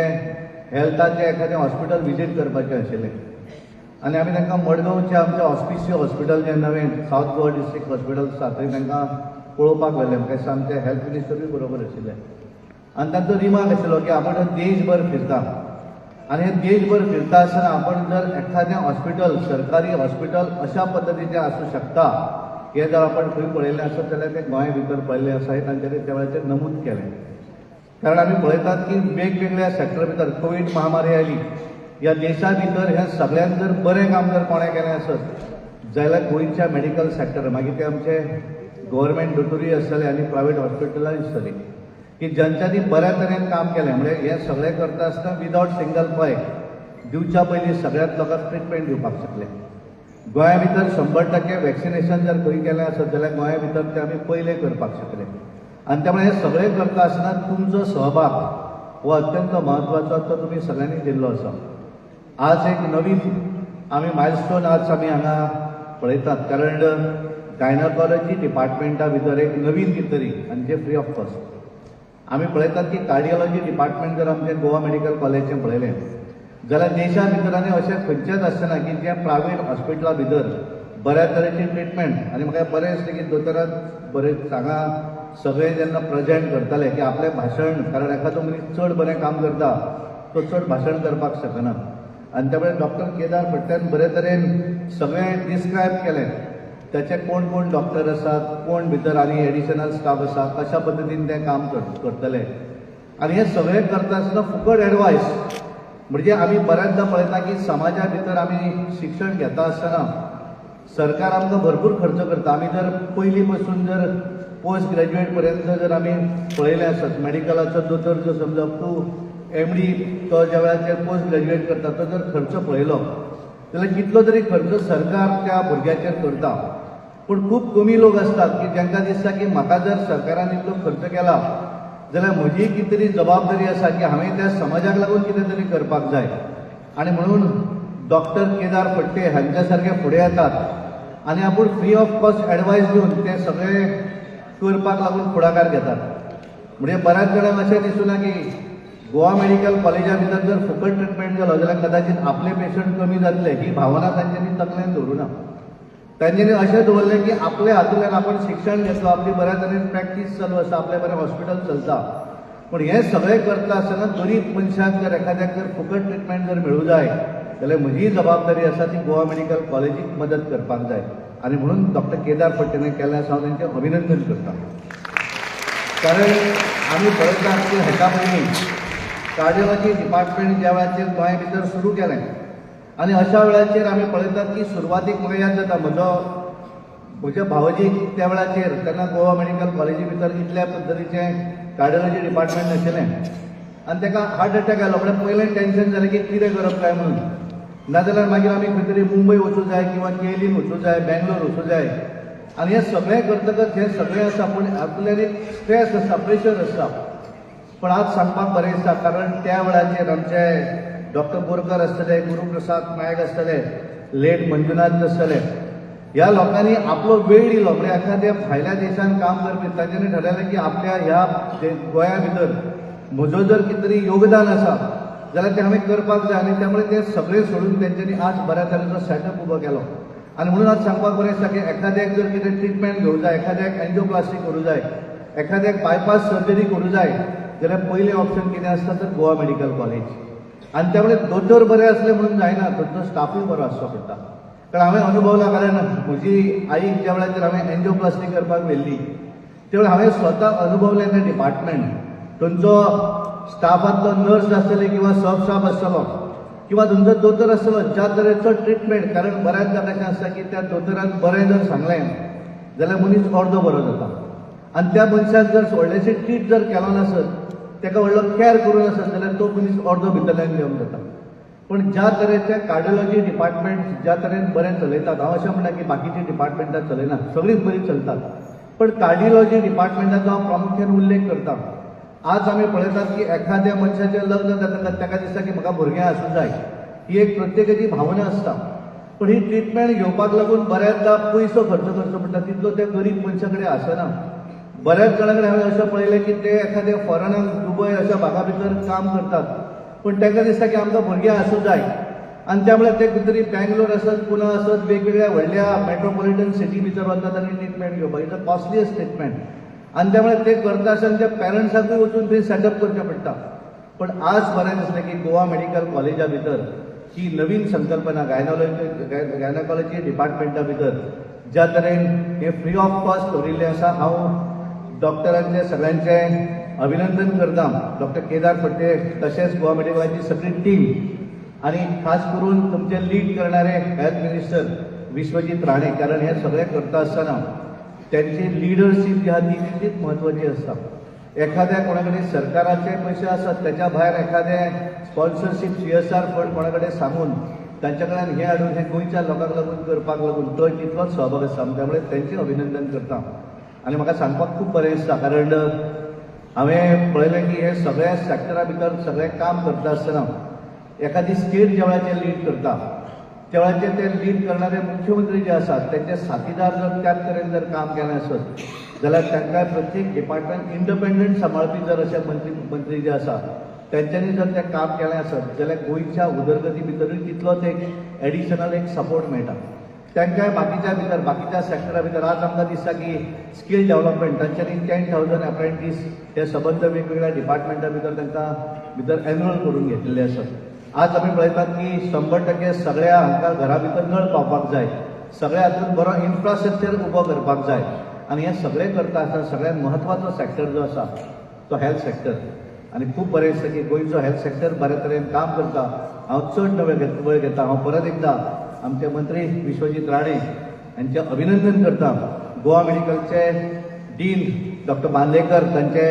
हेल्थाचें एखादें हॉस्पिटल विजीट करपाचें आशिल्लें आनी आमी तांकां मडगांवचें आमचें ऑस्पिशियो हॉस्पिटल जें नवें सावथ गोवा डिस्ट्रिक्ट हॉस्पिटल आसा थंय तांकां पळोवपाक व्हेल्लें. म्हाका दिसता आमचे हेल्थ मिनिस्टरूय बरोबर आशिल्ले आनी तांचो रिमार्क आशिल्लो की आपण देशभर फिरता आनी हे देशभर फिरता आसतना आपण जर एखादें हॉस्पिटल, सरकारी हॉस्पिटल अशा पद्दतीचें आसूं शकता हें जर आपण खंय पळयलें आसत जाल्यार तें गोंय भितर पळयलें आसा हें तांच्यांनी त्या वेळाचेर नमूद केलें. कारण आमी पळयतात की वेगवेगळ्या सेक्टरा भितर कोवीड महामारी आयली, ह्या देशा भितर हें सगळ्यांत जर बरें काम जर कोणें केलें आसत जाल्यार गोंयच्या मेडिकल सेक्टर, मागीर ते आमचे गव्हर्मेंट दोतोरूय आसतले आनी प्रायवेट हॉस्पिटलांय आसतलीं की ज्यांच्यांनी बऱ्या तरेन काम केलें. म्हणजे हें सगळें करता आसतना विदावट सिंगल पाय दिवच्या पयलीं सगळ्याच लोकांक ट्रिटमेंट दिवपाक शकले. गोंया भितर 100% वॅक्सिनेशन जर खंय केलें आसत जाल्यार गोंया भितर तें आमी पयलें करपाक शकले. आनी त्यामुळे हें सगळें करता आसतना तुमचो सहभाग हो अत्यंत म्हत्वाचो तो तुमी सगळ्यांनी दिल्लो आसा. आज एक नवीन आमी मायलस्टोन आज आमी हांगा पळयतात कारण गायनॉकॉलॉजी डिपार्टमेंटा भितर एक नवीन कितें तरी आनी जें फ्री ऑफ कॉस्ट. आमी पळयतात की कार्डियोलॉजी डिपार्टमेंट जर आमचें गोवा मेडिकल कॉलेजचें पळयलें जाल्यार देशा भितर आनी अशें खंयचेंच आसना की जें प्रायवेट हॉस्पिटला भितर बऱ्या तरेची ट्रिटमेंट आनी म्हाका बरें दिसलें की दोतोरान बरें सांगा सगळे जेन्ना प्रेजेंट करताले की आपलें भाशण, कारण एखादो मनीस चड बरें काम करता तो चड भाशण करपाक शकना आनी त्या वेळार डॉक्टर केदार भट्टान बरे तरेन सगळें डिस्क्रायब केलें त्याचे कोण कोण डॉक्टर आसात, कोण भितर आनी एडिशनल स्टाफ आसा, कशा पद्दतीन ते काम करतले. आणि हे सगळे करता आसतना फुकट एडवायस म्हणजे आमी बऱ्याचदा पळयता की समाजा भितर आमी शिक्षण घेता आसतना सरकार आमकां भरपूर खर्च करता. आमी जर पयलीं पासून जर पोस्ट ग्रॅज्युएट पर्यंत जर आमी पळयलें आसत मेडिकलाचो दोतोर जो समजा टू MD तो ज्या वेळाचेर पोस्ट ग्रॅज्युएट करता तो जर खर्च पळयलो जाल्यार कितलो तरी खर्च सरकार त्या भुरग्याचेर करता. पूण खूब कमी लोक असतात की जांकां दिसता की म्हाका जर सरकारान इतलो खर्च केला जाल्यार म्हजी कितें तरी जबाबदारी आसा की हांवें त्या समाजाक लागून कितें तरी करपाक जाय. आणि म्हणून डॉक्टर केदार फडते हांच्या सारके फुडें येतात आनी आपूण फ्री ऑफ कॉस्ट एडवायस दिवन ते सगळे करपाक लागून फुडाकार घेतात. म्हणजे बऱ्याच जाणांक अशें दिसूना की गोवा मेडिकल कॉलेजा भितर जर फुकट ट्रिटमेंट जालो जाल्यार कदाचित आपले पेशंट कमी जातले ही भावना तांच्यांनी तकलेन दवरूना. तांच्यांनी अशें दवरलें की आपल्या हातूंतल्यान आपण शिक्षण घेतलो आपली बऱ्या तरेन प्रॅक्टीस चालू आसा आपले बरें हॉस्पिटल चलता. पूण हे सगळें करता आसतना गरीब मनशाक जर एखाद्याक जर फुकट ट्रिटमेंट जर मेळूं जाय जाल्यार म्हजी जबाबदारी आसा ती गोवा मेडिकल कॉलेजीक मदत करपाक जाय. आणि म्हणून डॉक्टर केदार फडतेने केल्लें आसा हांव तांचें अभिनंदन करता. कारण आमी पळयतात की हेका पयलीं कार्डिओलॉजी डिपार्टमेंट ज्या वेळाचेर गोंया भितर सुरू केलें आनी अशा वेळाचेर आमी पळयतात की सुरवातीक म्हाका याद जाता म्हज्या भावजीक त्या वेळाचेर तेन्ना गोवा मेडिकल कॉलेजी भितर इतल्या पद्दतीचें कार्डिओलॉजी डिपार्टमेंट नाशिल्लें आनी ताका हार्ट अटॅक आयलो. म्हणजे पयलें टेन्शन जालें की कितें करप काय म्हणून. नाजाल्यार मागीर आमी खंय तरी मुंबय वचूं जाय किंवा केलीन वचूं जाय बेंगलोर वचूं जाय. आनी हे सगळें करतकच हें सगळें आसा पूण हातूंतल्यान एक स्ट्रेस आसा प्रेशर आसा. पण आज सांगपाक बरें दिसता कारण त्या वेळाचेर आमचे डॉक्टर बोरकर आसतले गुरुप्रसाद नायक आसतले लेट मंजुनाथ आसतले ह्या लोकांनी आपलो वेळ दिलो. म्हणजे एखाद्या भायल्या देशांत काम करपी तांच्यांनी ठरयलें की आपल्या ह्या गोंया भितर म्हजो जर कितें तरी योगदान आसा जाल्यार तें हांवें करपाक जाय. आनी त्यामुळे ते सगळें सोडून तेंच्यांनी आज बऱ्या तरेचो सेटअप उबो केलो. आनी म्हणून आज सांगपाक बरें दिसता की एखाद्याक जर कितें ट्रिटमेंट घेवूं जाय एखाद्याक एंजिओप्लास्टी करूं जाय एखाद्याक बायपास सर्जरी करूं जाय जाल्यार पयलें ऑप्शन कितें आसता तर गोवा मेडिकल कॉलेज. आनी त्यामुळे दोतोर बरे आसले म्हणून जायना थंयचो स्टाफूय बरो आसचो पडटा. कारण हांवें अनुभवला कारण म्हजी आईक ज्या वेळाचेर हांवें एंजिओप्लास्टी करपाक व्हेल्ली त्या वेळार हांवें स्वता अनुभवलें तें डिपार्टमेंट. थंयचो स्टाफांतलो नर्स आसतली किंवा सब स्टाफ आसतलो किंवा थंयचो दोतोर आसतलो ज्या तरेचो ट्रिटमेंट कारण बऱ्याचदा कशें आसता की त्या दोतोरान बरें जर सांगलें जाल्यार मनीस अर्दो बरो जाता. आनी त्या मनशाक जर व्हडलेशें ट्रीट जर केलो नासत ताका व्हडलो केअर करूं नासत जाल्यार तो मनीस अर्दो भितरल्यान घेवन जाता. पण ज्या तरेचे कार्डिओलॉजी डिपार्टमेंट ज्या तरेन बरें चलयतात हांव अशें म्हणटा की बाकीची डिपार्टमेंटां चलयनात सगळींच बरी चलतात. पण कार्डिओलॉजी डिपार्टमेंटाचो हांव प्रामुख्यान उल्लेख करता. आज आमी पळयतात की एखाद्या मनशाचें लग्न जाता ताका दिसता की म्हाका भुरगें आसूं जाय ही एक प्रत्येकाची भावना आसता. पण ही ट्रिटमेंट घेवपाक लागून बऱ्याचदा पयसो खर्च करचो पडटा तितलो त्या गरीब मनशा कडेन आसना. बऱ्याच जाणां कडेन हांवें अशें पळयलें की ते एखाद्या फॉरेनाक दुबय अशा भागा भितर काम करतात पण तांकां दिसता की आमकां भुरगें आसूं जाय आनी त्यामुळे ते खंय तरी बेंगलोर आसत पुना आसत वेगवेगळ्या व्हडल्या मेट्रोपॉलिटन सिटी भितर वतात आनी ट्रिटमेंट घेवपाक इज अ कॉस्टलीयस्ट ट्रिटमेंट. आनी त्यामुळे ते करता आसतना त्या पेरंट्साकूय वचून थंय सेटअप करचें पडटा. पण आज बरें दिसलें की गोवा मेडिकल कॉलेजा भितर ही नवीन संकल्पना गायनोकॉलॉजी डिपार्टमेंटा भितर ज्या तरेन हें फ्री ऑफ कॉस्ट दवरिल्लें आसा हांव डॉक्टरांचे सगळ्यांचे अभिनंदन करता. डॉक्टर केदार फडते तशेंच गोवा मेडिकलाची सगळी टीम आनी खास करून तुमचे लीड करणारे हेल्थ मिनिस्टर विश्वजीत राणे कारण हे सगळें करता आसतना त्यांची लिडरशीप जी आसा ती तितलीच म्हत्वाची आसता. एखाद्या कोणा कडेन सरकाराचे पयशे आसात त्याच्या भायर एखादे स्पॉन्सरशीप CSR फंड कोणा कडेन सांगून तांच्या कडल्यान हें हाडून हें गोंयच्या लोकांक लागून करपाक लागून तो तितलोच सहभाग आसा. त्यामुळे तेंचें अभिनंदन करता. आनी म्हाका सांगपाक खूब बरें दिसता कारण हांवें पळयलें की हे सगळ्या सॅक्टरा भितर सगळें काम करता आसतना एखादी स्टेट ज्या वेळाचेर लीड करता त्या वेळाचेर ते लीड करणारे मुख्यमंत्री जे आसात तेंचे साथीदार जर त्याच तरेन जर काम केलें आसत जाल्यार तांकां प्रत्येक डिपार्टमेंट इंडिपेंडंट सांबाळपी जर अशे मंत्री जे आसा तेंच्यांनी जर तें काम केलें आसत जाल्यार गोंयच्या उदरगती भितरूय तितलोच एक एडिशनल एक सपोर्ट मेळटा. तांकां बाकीच्या भितर बाकीच्या सॅक्टरा भितर आज आमकां दिसता की स्कील डेव्हलपमेंट तांच्यांनी 10,000 एप्रेंटीस हे सबंद वेगवेगळ्या डिपार्टमेंटा भितर तांकां भितर एनरोल करून घेतिल्ले आसात. आज आमी पळयतात की 100% सगळ्या हांकां घरा भितर नळ पावपाक जाय सगळ्या हातूंत बरो इन्फ्रास्ट्रक्चर उबो करपाक जाय आनी हें सगळें करता आसतना सगळ्यांत म्हत्वाचो सॅक्टर जो आसा तो हेल्थ सॅक्टर. आनी खूब बरें दिसता की गोंयचो हेल्थ सेक्टर बऱ्या तरेन काम करता. हांव चड वेळ घेता. हांव परत एकदा आमचे मंत्री विश्वजीत राणे यांचे अभिनंदन करता. गोवा मेडिकलचे डीन डॉक्टर बांदेकर, तांचे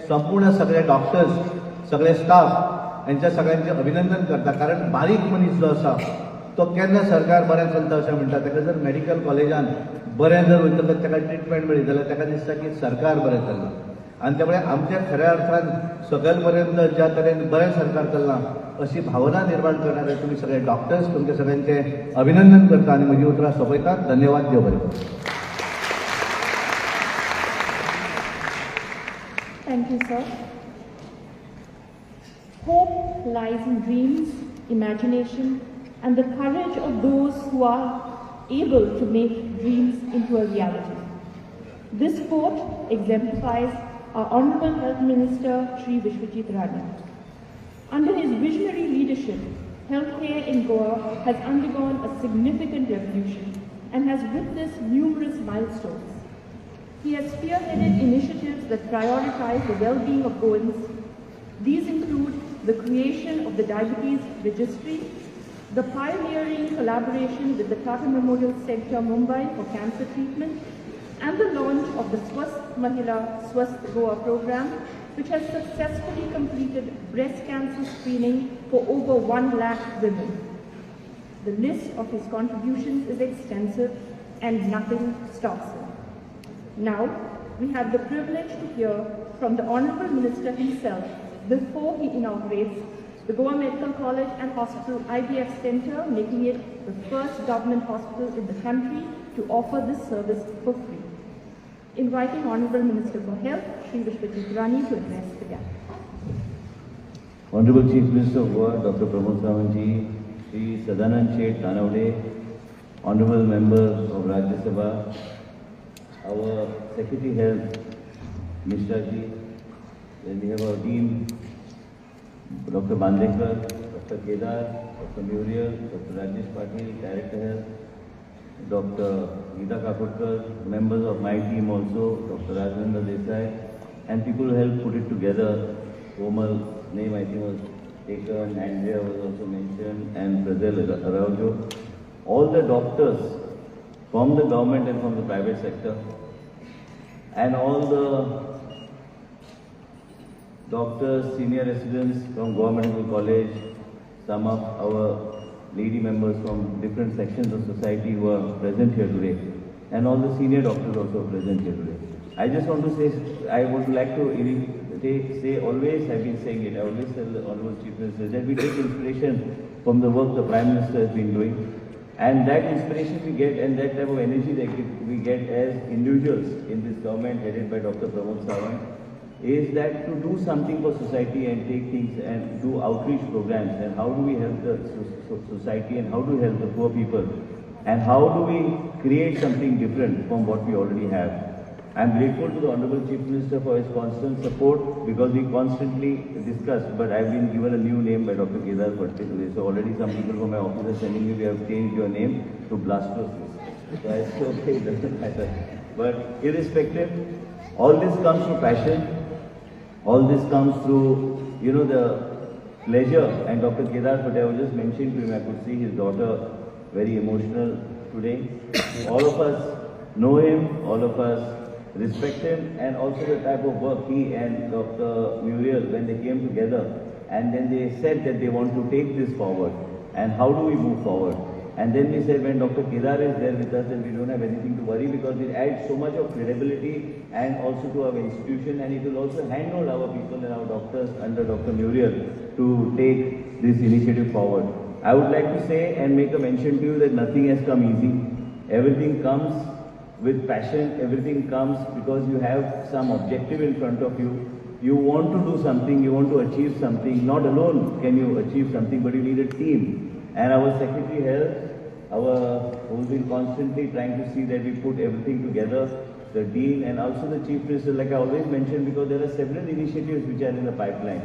संपूर्ण सगळे डॉक्टर्स, सगळे स्टाफ यांच्या सगळ्यांचे अभिनंदन करता. कारण बारीक मनीस जो आसा तो केन्ना सरकार बरें चलता अशें म्हणटा. ताका जर मेडिकल कॉलेजान बरें जर वयतकच ताका ट्रिटमेंट मेळ्ळी जाल्यार ताका दिसता की सरकार बरें चल्लां. आनी त्यामुळे आमच्या खऱ्या अर्थान सकयल पर्यंत ज्या तरेन बरें सरकार चल्लां अशी भावना निर्माण करणारे तुम्ही सगळे डॉक्टर्स, तुमच्या सगळ्यांचे अभिनंदन करता आणि म्हजी उतरां सोंपयता. धन्यवाद. देव बरें. Thank you, sir. Hope lies in dreams, imagination, and the courage of those who are able to make dreams into a reality. This quote exemplifies our Honorable Health Minister, Shri Vishwajit Rane. Under his visionary leadership, healthcare in Goa has undergone a significant revolution and has witnessed numerous milestones. He has spearheaded initiatives that prioritize the well-being of Goans. These include the creation of the Diabetes Registry, the pioneering collaboration with the Tata Memorial Centre, Mumbai for cancer treatment, and the launch of the Swasth Mahila Swasth Goa program, which has successfully completed breast cancer screening for over 1 lakh women. The list of his contributions is extensive and nothing stops him. Now, we have the privilege to hear from the Honourable Minister himself before he inaugurates the Goa Medical College and Hospital IVF Centre, making it the first government hospital in the country to offer this service for free. Inviting Honourable Minister for Health, Shri Vishwajit Rane, to address the gap. Honourable Chief Minister of Goa, Dr. Pramod Sawant, Shri Sadanand Shet Tanavade, Honourable Members of Rajya Sabha, our Secretary Health, Mishra Ji, then we have our Dean, Dr. Bandekar, Dr. Kedar, Dr. Muriel, Dr. Rajesh Patil, Director Health, Dr. Geeta Kakurkar, members of my team also, Dr. Rajendra Desai, and people who helped put it together. Komal's name I think was taken, Andrea was also mentioned, and Brazil Araujo. All the doctors from the government and from the private sector, and all the doctors, senior residents from Goa Medical College, some of our lady members from different sections of society who are present here today, and all the senior doctors also present here today. I just want to say, I would like to say, always I've been saying it, I always tell the Honourable Chief Minister that we take inspiration from the work the Prime Minister has been doing, and that inspiration we get and that type of energy that we get as individuals in this government headed by Dr. Pramod Sawant is that to do something for society and take things and do outreach programs, and how do we help the society and how do we help the poor people and how do we create something different from what we already have. I am grateful to the Honourable Chief Minister for his constant support, because we constantly discuss, but I have been given a new name by Dr. Kedar today. So already some people from my office are sending me, we have changed your name to Blastos. So I said, okay, it doesn't matter. But irrespective, all this comes through passion, all this comes through, the pleasure. And Dr. Kedar, I was just mentioning to him, I could see his daughter very emotional today. All of us know him, all of us respect him, and also the type of work he and Dr. Muriel, when they came together, and then they said that they want to take this forward, and how do we move forward? And then we said, when Dr. Kedar is there with us, then we don't have anything to worry, because it adds so much of credibility and also to our institution, and it will also handle our people and our doctors under Dr. Muriel to take this initiative forward. I would like to say and make a mention to you that nothing has come easy. Everything comes with passion, everything comes because you have some objective in front of you. You want to do something, you want to achieve something. Not alone can you achieve something, but you need a team. And our Secretary Health, who's been constantly trying to see that we put everything together, the Dean and also the Chief Minister, like I always mentioned, because there are several initiatives which are in the pipeline.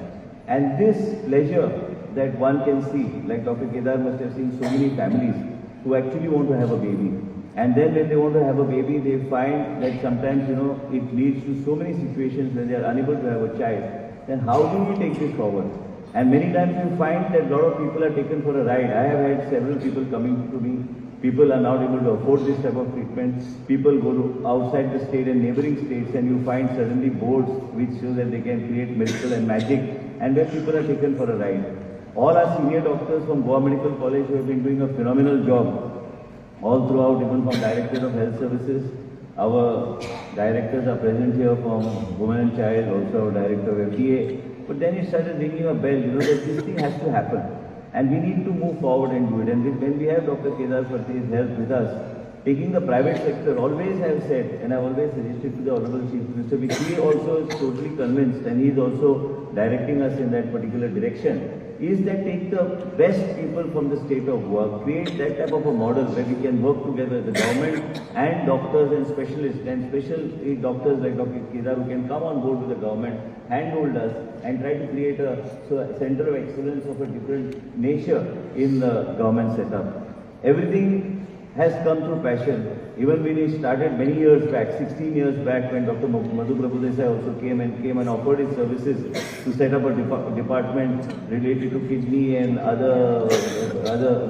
And this pleasure that one can see, like Dr. Kedar must have seen so many families who actually want to have a baby. And then when they want to have a baby, they find that sometimes, it leads to so many situations when they are unable to have a child. then how do we take this forward? And many times you find that a lot of people are taken for a ride. I have had several people coming to me. People are not able to afford this type of treatment. People go to outside the state and neighboring states, and you find suddenly boards which show that they can create miracle and magic, and where people are taken for a ride. All our senior doctors from Goa Medical College who have been doing a phenomenal job all throughout, even from Director of Health Services. Our directors are present here from Women and Child, also our Director of FDA. But then it started ringing a bell, that this thing has to happen. And we need to move forward and do it. And when we have Dr. Kedar Farte's help with us, taking the private sector, always have said, and I've always suggested to the Honorable Chief Minister, which he also is totally convinced, and he is also directing us in that particular direction, is that take the best people from the state of Goa, create that type of a model where we can work together, the government and doctors and specialists, and special doctors like Dr. Kedar who can come on board with the government, handhold us and try to create a center of excellence of a different nature in the government setup. Everything has come through passion. Even when he started many years back, 16 years back, when Dr. Madhu Prabhu Desai also came and offered his services to set up a department related to kidney and other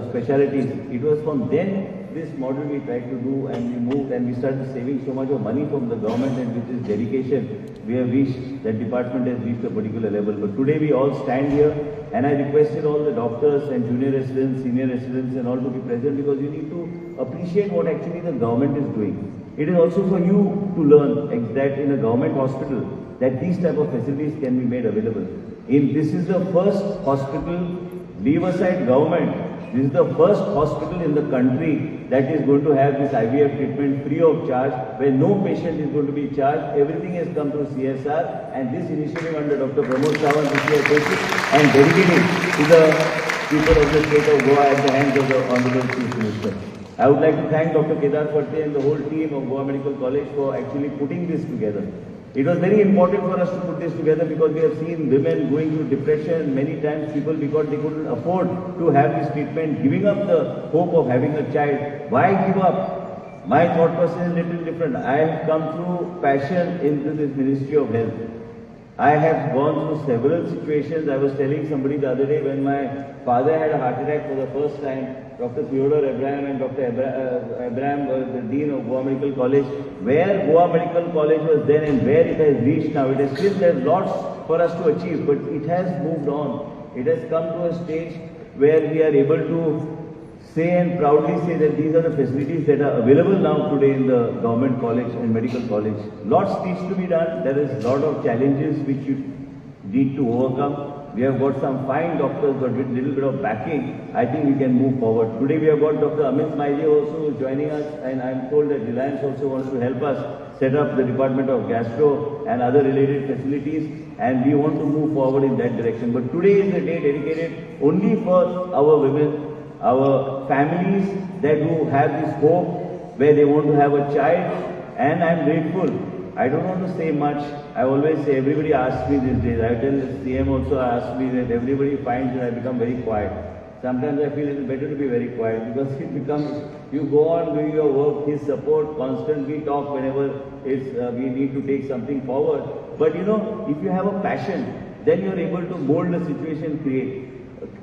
specialities. It was from then this model we tried to do, and we moved and we started saving so much of money from the government, and with this dedication we have reached, that department has reached a particular level. But today we all stand here, and I requested all the doctors and junior residents, senior residents and all to be present, because you need to appreciate what actually the government is doing. It is also for you to learn that in a government hospital that these type of facilities can be made available. This is the first hospital, leave aside government, this is the first hospital in the country that is going to have this IVF treatment free of charge, where no patient is going to be charged. Everything has come through CSR, and this initiative under Dr. Pramod, which we are taking and dedicating to the people of the state of Goa at the hands of the Honorable Chief Minister. I would like to thank Dr. Kedar Farte and the whole team of Goa Medical College for actually putting this together. It was very important for us to put this together because we have seen women going through depression, many times people, because they couldn't afford to have this treatment, giving up the hope of having a child. Why give up? My thought process is a little different. I have come through passion into this Ministry of Health. I have gone through several situations. I was telling somebody the other day, when my father had a heart attack for the first time, Dr. Theodore Abraham and Dr. Abraham was the Dean of Goa Medical College. Where Goa Medical College was then and where it has reached now, it has still, there are lots for us to achieve, but it has moved on. It has come to a stage where we are able to say and proudly say that these are the facilities that are available now today in the government college and medical college. Lots needs to be done. There is a lot of challenges which you need to overcome. We have got some fine doctors, but with little bit of backing, I think we can move forward. Today we have got Dr. Amit Maiji also joining us, and I am told that Reliance also wants to help us set up the Department of Gastro and other related facilities, and we want to move forward in that direction. But today is a day dedicated only for our women, our families that who have this hope where they want to have a child, and I am grateful. I don't want to say much. I always say, everybody asks me these days. I tell the CM also asks me that everybody finds that I become very quiet. Sometimes I feel it is better to be very quiet, because it becomes, you go on doing your work, his support, constantly talk whenever we need to take something forward. But if you have a passion, then you are able to mold the situation,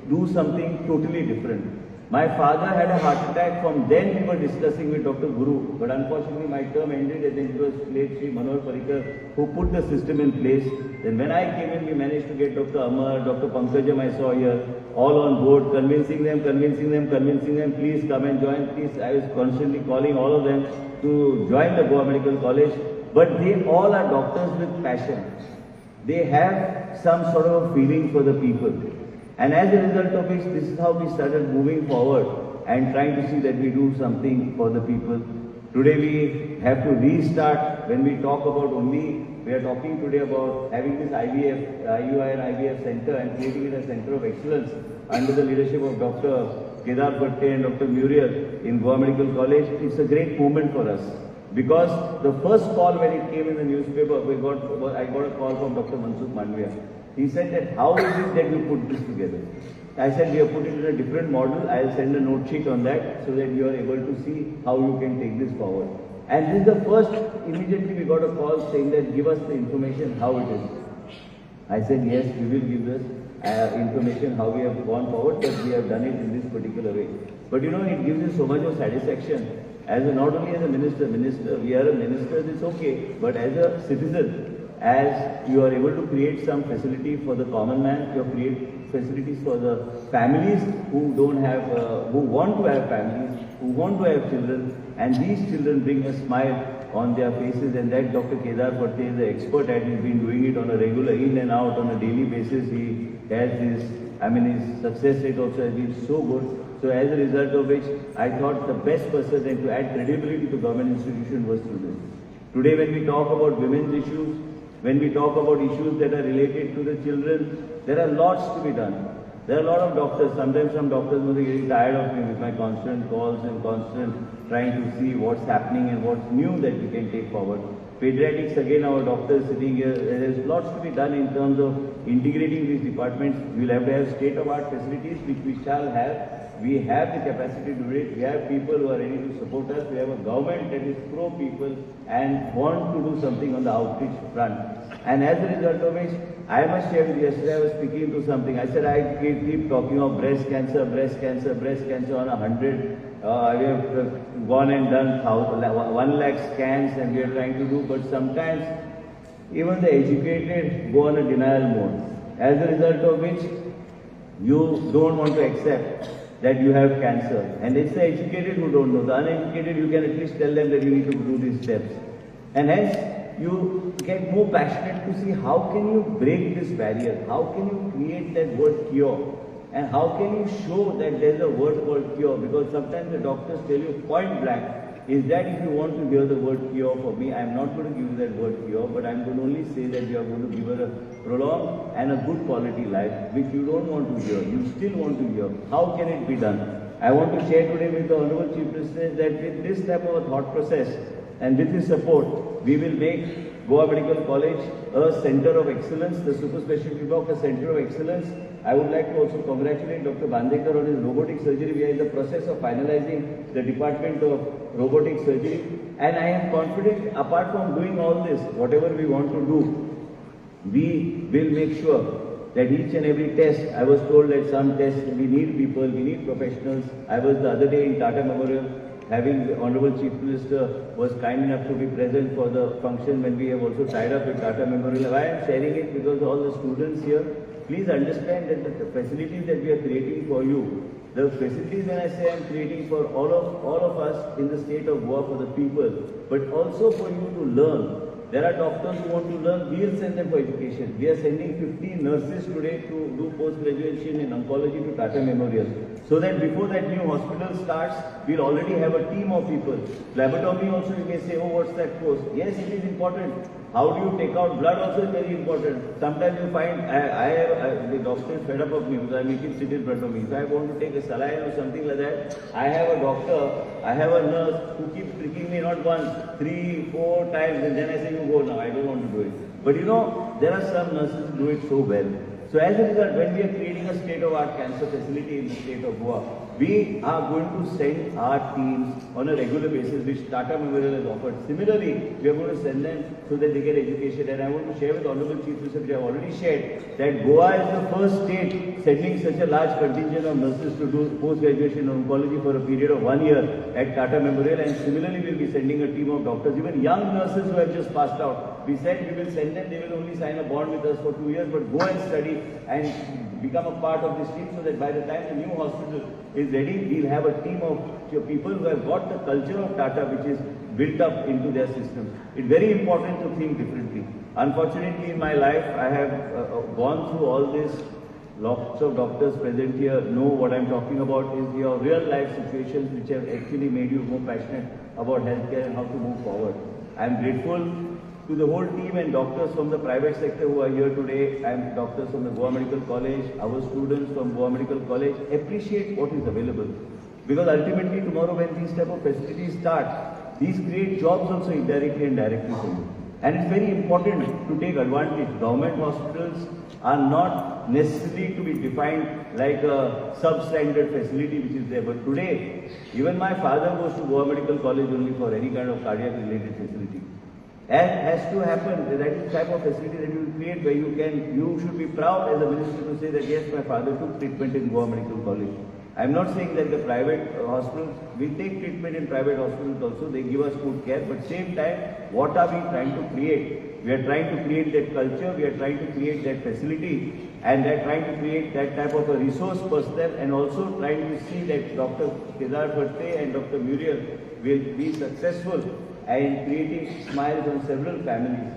do something totally different. My father had a heart attack. From then we were discussing with Dr. Guru, but unfortunately my term ended, and then it was late Sri Manohar Parikar who put the system in place. Then when I came in, we managed to get Dr. Amar, Dr. Pankajam I saw here, all on board, convincing them, please come and join, please. I was constantly calling all of them to join the Goa Medical College, but they all are doctors with passion. They have some sort of a feeling for the people. And as a result of which, this is how we started moving forward and trying to see that we do something for the people. Today we have to restart. When we talk about we are talking today about having this IVF, IUI and IVF Centre, and creating it a centre of excellence under the leadership of Dr. Kedar Farte and Dr. Muriel in Goa Medical College. It's a great moment for us. Because the first call when it came in the newspaper, I got a call from Dr. Mansukh Mandviya. He said that, how is it that you put this together? I said, we have put it in a different model. I'll send a note sheet on that so that you are able to see how you can take this forward. And this is the first, immediately we got a call saying that give us the information how it is. I said, yes, we will give this information how we have gone forward, but we have done it in this particular way. But you know, it gives you so much of satisfaction. Not only as a minister, we are a minister, it's okay, but as a citizen, as you are able to create some facility for the common man, you create facilities for the families who don't have, who want to have families, who want to have children, and these children bring a smile on their faces, and that Dr. Kedar Patte is the expert at. He's been doing it on a regular, in and out, on a daily basis. He has this, his success rate also has been so good. So as a result of which, I thought the best person and to add credibility to government institution was through this. Today when we talk about women's issues, when we talk about issues that are related to the children, there are lots to be done. There are a lot of doctors, sometimes some doctors will be getting tired of me with my constant calls and constant trying to see what's happening and what's new that we can take forward. Pediatrics, again, our doctors sitting here, there is lots to be done in terms of integrating these departments. We'll have to have state-of-art facilities, which we shall have. We have the capacity to do it. We have people who are ready to support us. We have a government that is pro-people and want to do something on the outreach front. And as a result of which, I must share with you, yesterday I was speaking to something. I said, I keep talking of breast cancer on 100. We have gone and done 1 lakh scans and we are trying to do, but sometimes even the educated go on a denial mode. As a result of which, you don't want to accept that you have cancer. And it's the educated who don't know. The uneducated, you can at least tell them that you need to do these steps. And hence, you get more passionate to see how can you break this barrier, how can you create that word cure, and how can you show that there's a word called cure, because sometimes the doctors tell you point blank, is that if you want to hear the word cure for me, I'm not going to give you that word cure, but I'm going to only say that you are going to give her a prolonged and a good quality life, which you don't want to hear, you still want to hear. How can it be done? I want to share today with the Honorable Chief Minister that with this type of a thought process, and with his support, we will make Goa Medical College a center of excellence, the super specialty block a center of excellence. I would like to also congratulate Dr. Bandekar on his robotic surgery. We are in the process of finalizing the department of robotic surgery. And I am confident, apart from doing all this, whatever we want to do, we will make sure that each and every test, I was told that some tests, we need people, we need professionals. I was the other day in Tata Memorial, having the Honorable Chief Minister was kind enough to be present for the function when we have also tied up with Tata Memorial. Why I am sharing it? Because all the students here, please understand that the facilities that we are creating for you, the facilities when I say I am creating for all of us in the state of Goa, for the people, but also for you to learn. There are doctors who want to learn, we will send them for education. We are sending 50 nurses today to do post-graduation in oncology to Tata Memorial. So that before that new hospital starts, we'll already have a team of people. Phlebotomy also you may say, oh, what's that course? Yes, it is important. How do you take out blood also is very important. Sometimes you find, the doctor is fed up of me because I make him sit in front of me. If I want to take a saline or something like that, I have a doctor, I have a nurse who keeps pricking me not once, 3, 4 times, and then I say, you go now, I don't want to do it. But you know, there are some nurses who do it so well. So as a result, when we are creating a state-of-art cancer facility in the state of Goa, we are going to send our teams on a regular basis, which Tata Memorial has offered. Similarly, we are going to send them so that they get education. And I want to share with Honorable Chief Minister, which I have already shared, that Goa is the first state sending such a large contingent of nurses to do post-graduation in oncology for a period of 1 year at Tata Memorial. And similarly, we will be sending a team of doctors, even young nurses who have just passed out. We said we will send them, they will only sign a bond with us for 2 years, but go and study and become a part of this team so that by the time the new hospital is ready, we'll have a team of people who have got the culture of Tata which is built up into their systems. It's very important to think differently. Unfortunately, in my life, I have gone through all this. Lots of doctors present here know what I'm talking about is your real life situations which have actually made you more passionate about healthcare and how to move forward. I'm grateful to the whole team and doctors from the private sector who are here today, and doctors from the Goa Medical College, our students from Goa Medical College, appreciate what is available. Because ultimately tomorrow when these type of facilities start, these create jobs also indirectly and directly for you. And it's very important to take advantage. Government hospitals are not necessarily to be defined like a substandard facility which is there. But today, even my father goes to Goa Medical College only for any kind of cardiac related facility. And has to happen. That is the type of facility that you will create where you should be proud as a minister to say that yes, my father took treatment in Goa Medical College. I'm not saying that the private hospitals, we take treatment in private hospitals also, they give us good care, but same time, what are we trying to create? We are trying to create that culture, we are trying to create that facility, and we are trying to create that type of a resource personnel, and also trying to see that Dr. Kedar Bhatte and Dr. Muriel will be successful in creating smiles on several families.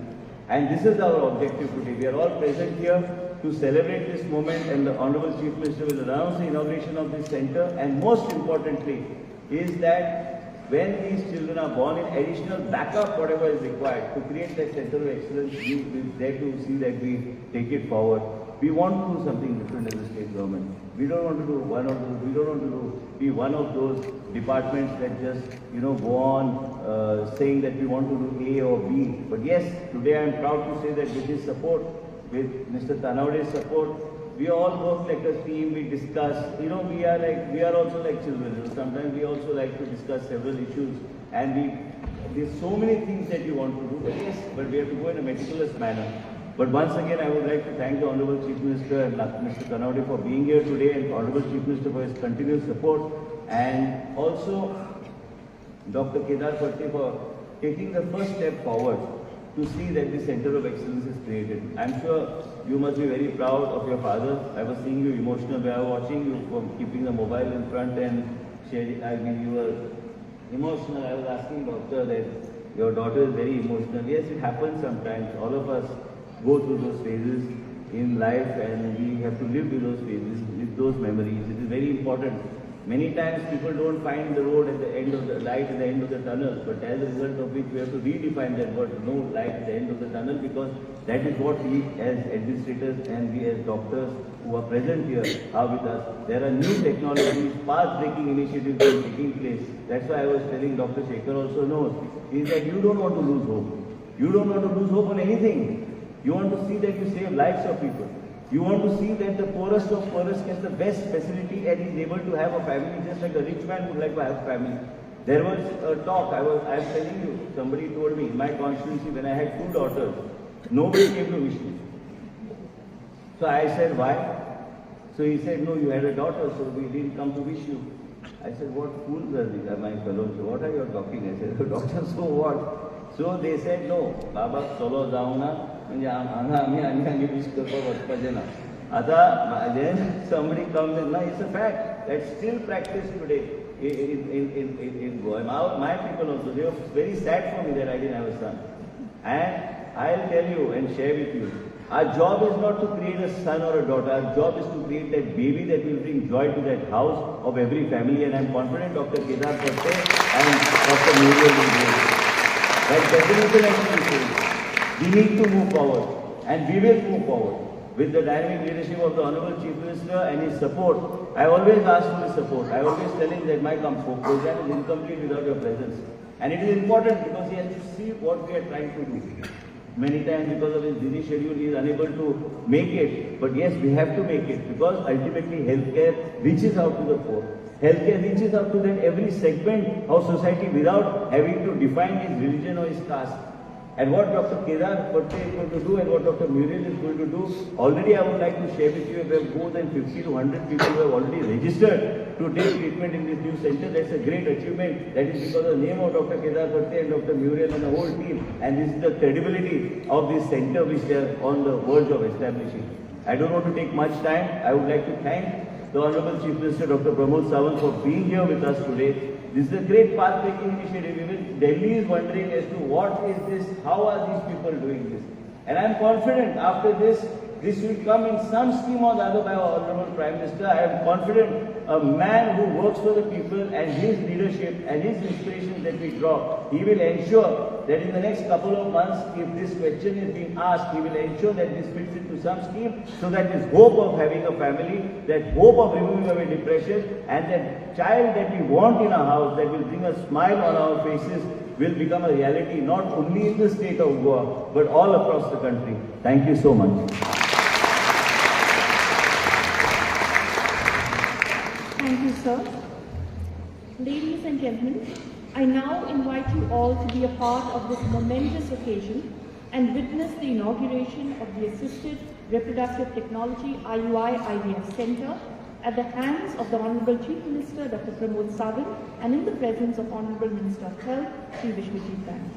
And this is our objective today. We are all present here to celebrate this moment, and the Honorable Chief Minister will announce the inauguration of this center. And most importantly is that when these children are born, in additional backup, whatever is required to create that center of excellence, we there to see that we take it forward. We want to do something different as a state government. We don't want to do one or two. We don't want to be one of those departments that just go on saying that we want to do A or B. But yes, today I am proud to say that with his support, with Mr. Tanawde's support, we all work like a team, we discuss, we are also like children. Sometimes we also like to discuss several issues, and there's so many things that you want to do, but we have to go in a meticulous manner. But once again, I would like to thank the Honorable Chief Minister and Mr. Tanawde for being here today, and Honorable Chief Minister for his continued support, and also Dr. Kedar Bhatte for taking the first step forward to see that the Center of Excellence is created. I'm sure you must be very proud of your father. I was seeing you emotional. I was watching you from keeping the mobile in front and sharing. I mean, you were emotional. I was asking doctor that your daughter is very emotional. Yes, it happens sometimes. All of us go through those phases in life, and we have to live with those phases, with those memories. It is very important. Many times people don't find the road at the end of the light at the end of the tunnel, but as a result of which we have to redefine that word, no light at the end of the tunnel, because that is what we as administrators and we as doctors who are present here are with us. There are new technologies, path-breaking initiatives taking place. That's why I was telling Dr. Shekhar also knows, is that you don't want to lose hope. You don't want to lose hope on anything. You want to see that you save lives of people. You want to see that the poorest of poorest gets the best facility and is able to have a family just like a rich man would like to have a family. There was a talk, I was telling you, somebody told me, in my constituency when I had 2 daughters, nobody came to wish me. So I said, why? So he said, no, you had a daughter, so we didn't come to wish you. I said, what fools are these, my fellows? What are you talking? I said, doctor, so what? So they said, no, Baba, solo zauna. Then somebody comes and it's a fact that's still practiced today in Goa. My people also, they were very sad for me that I didn't have a son. And I'll tell you and share with you, our job is not to create a son or a daughter. Our job is to create that baby that will bring joy to that house of every family. And I'm confident Dr. Kedar Bhatte and Dr. Muriel will do it. That definition actually we need to move forward, and we will move forward with the dynamic leadership of the Honorable Chief Minister and his support. I always ask for his support. I always tell him that my program is incomplete without your presence. And it is important because he has to see what we are trying to do. Many times because of his busy schedule, he is unable to make it. But yes, we have to make it because ultimately healthcare reaches out to the poor. Healthcare reaches out to that every segment of society without having to define his religion or his caste. And what Dr. Kedar Bhatte is going to do and what Dr. Muriel is going to do, already I would like to share with you, we have more than 50 to 100 people who have already registered to take treatment in this new center. That's a great achievement. That is because of the name of Dr. Kedar Bhatte and Dr. Muriel and the whole team. And this is the credibility of this center which they are on the verge of establishing. I don't want to take much time. I would like to thank the Honorable Chief Minister Dr. Pramod Sawant for being here with us today. This is a great path-breaking initiative. Even Delhi is wondering as to what is this, how are these people doing this? And I am confident after this will come in some scheme or the other by our Honorable Prime Minister. I am confident a man who works for the people and his leadership and his inspiration that we draw, he will ensure that in the next couple of months, if this question is being asked, he will ensure that this fits into some scheme so that this hope of having a family, that hope of removing away depression, and that child that we want in our house that will bring a smile on our faces will become a reality not only in the state of Goa but all across the country. Thank you so much. Thank you, sir. Ladies and gentlemen, I now invite you all to be a part of this momentous occasion and witness the inauguration of the Assisted Reproductive Technology IUI IVF Centre at the hands of the Honourable Chief Minister Dr. Pramod Sawant and in the presence of Honourable Minister of Health, Shri Vishwajit Rane.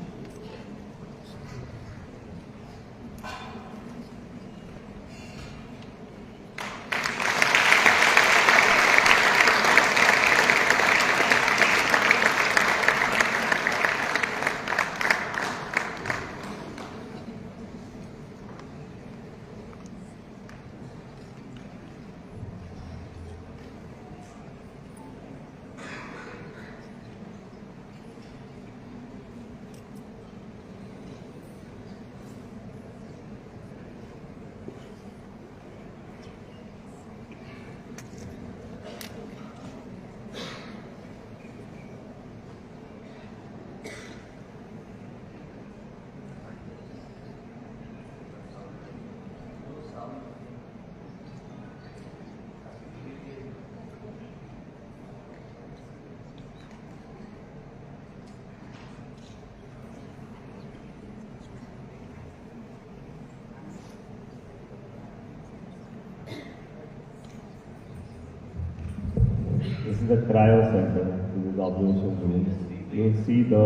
This is the cryo center, this is the observation room. You will see the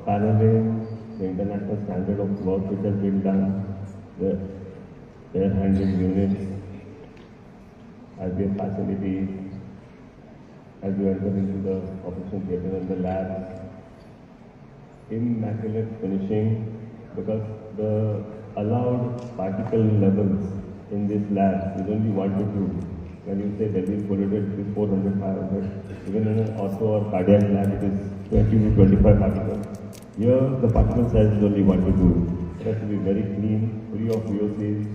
paneling, the international standard of work which has been done, the air handling units, IVF facilities, as you enter into the operation theatre and the lab. Immaculate finishing, because the allowed particle levels in this lab is only 1 to 2. When you say that is polluted, it is 400, 500. Even in an ortho or cardiac lab, it is 20 to 25 particles. Here, the particle size is only 1 to 2. It has to be very clean, free of VOCs.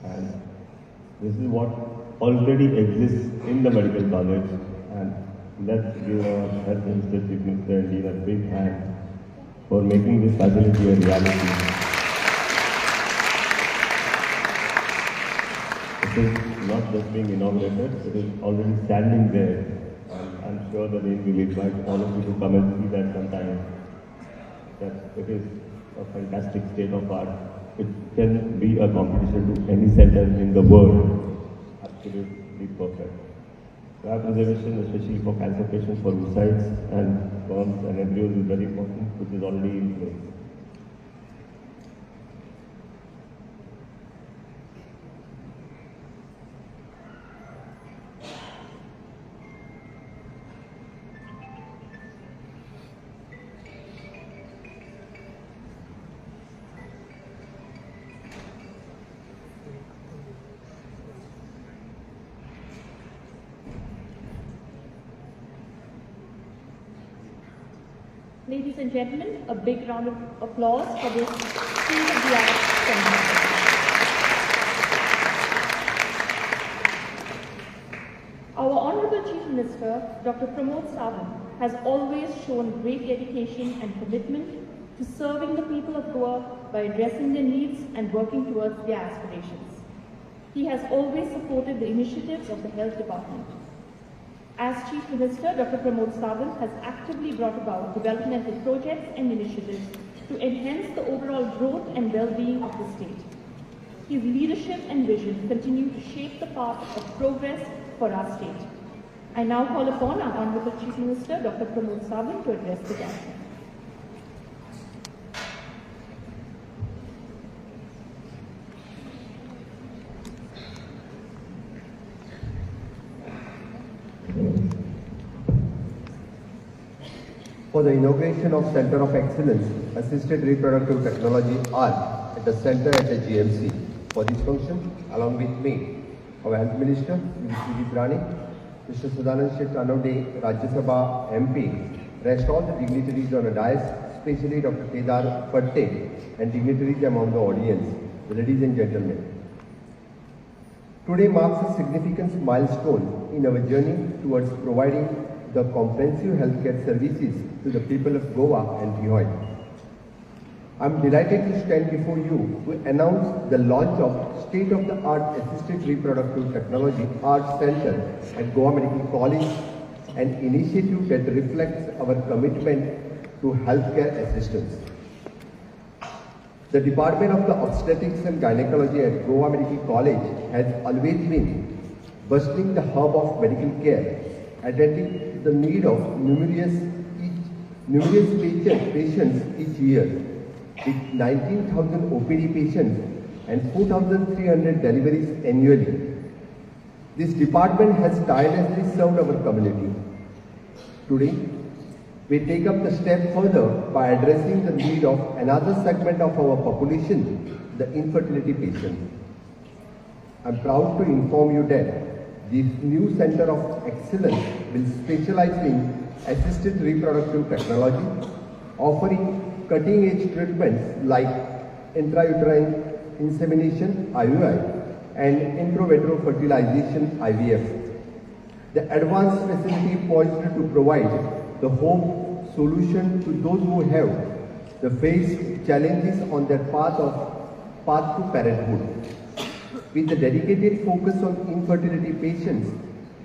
And this is what already exists in the medical college. And let's give our Health Minister, Chief Minister, and Dean a big hand for making this facility a reality. It is not just being inaugurated, it is already standing there. And I'm sure that we will invite all of you to come and see that sometime. That it is a fantastic state of art. It can be a competition to any center in the world. Absolutely perfect. Cryopreservation, especially for cancer patients, for oocytes and sperms and embryos, is very important, which is already in place. Ladies and gentlemen, a big round of applause for this state-of-the-art center. Our Honourable Chief Minister, Dr. Pramod Sawant, has always shown great dedication and commitment to serving the people of Goa by addressing their needs and working towards their aspirations. He has always supported the initiatives of the Health Department. As Chief Minister, Dr. Pramod Sawant has actively brought about developmental projects and initiatives to enhance the overall growth and well-being of the state. His leadership and vision continue to shape the path of progress for our state. I now call upon our Honourable Chief Minister, Dr. Pramod Sawant, to address the gathering. For the inauguration of Centre of Excellence, Assisted Reproductive Technology ARC at the Centre at the GMC. For this function, along with me, our Health Minister, Vishwajit Rane, Mr. Sudanand Shettanode, Rajya Sabha MP, rest all the dignitaries on the dais, especially Dr. Kedar Patte and dignitaries among the audience, ladies and gentlemen. Today marks a significant milestone in our journey towards providing the comprehensive healthcare services to the people of Goa and beyond. I am delighted to stand before you to announce the launch of state-of-the-art Assisted Reproductive Technology Art Center at Goa Medical College an initiative that reflects our commitment to healthcare assistance. The Department of the Obstetrics and Gynecology at Goa Medical College has always been bustling the hub of medical care, attending the need of numerous patients each year, with 19,000 OPD patients and 4,300 deliveries annually. This department has tirelessly served our community. Today, we take up the step further by addressing the need of another segment of our population, the infertility patient. I'm proud to inform you that this new Center of Excellence will specialize in assisted reproductive technology, offering cutting-edge treatments like intrauterine insemination (IUI) and in vitro fertilization (IVF). The advanced facility poised to provide the hope solution to those who have the face challenges on their path to parenthood. With a dedicated focus on infertility patients,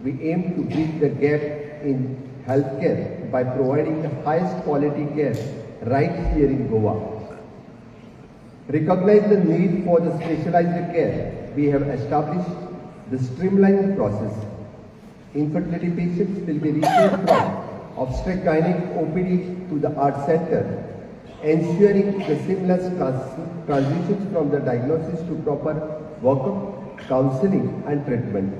we aim to bridge the gap in healthcare by providing the highest quality care right here in Goa. Recognize the need for the specialized care. We have established the streamlined process. Infertility patients will be referred from obstetric gynec OPD to the Art Center, ensuring the seamless transitions from the diagnosis to proper workup, counseling and treatment.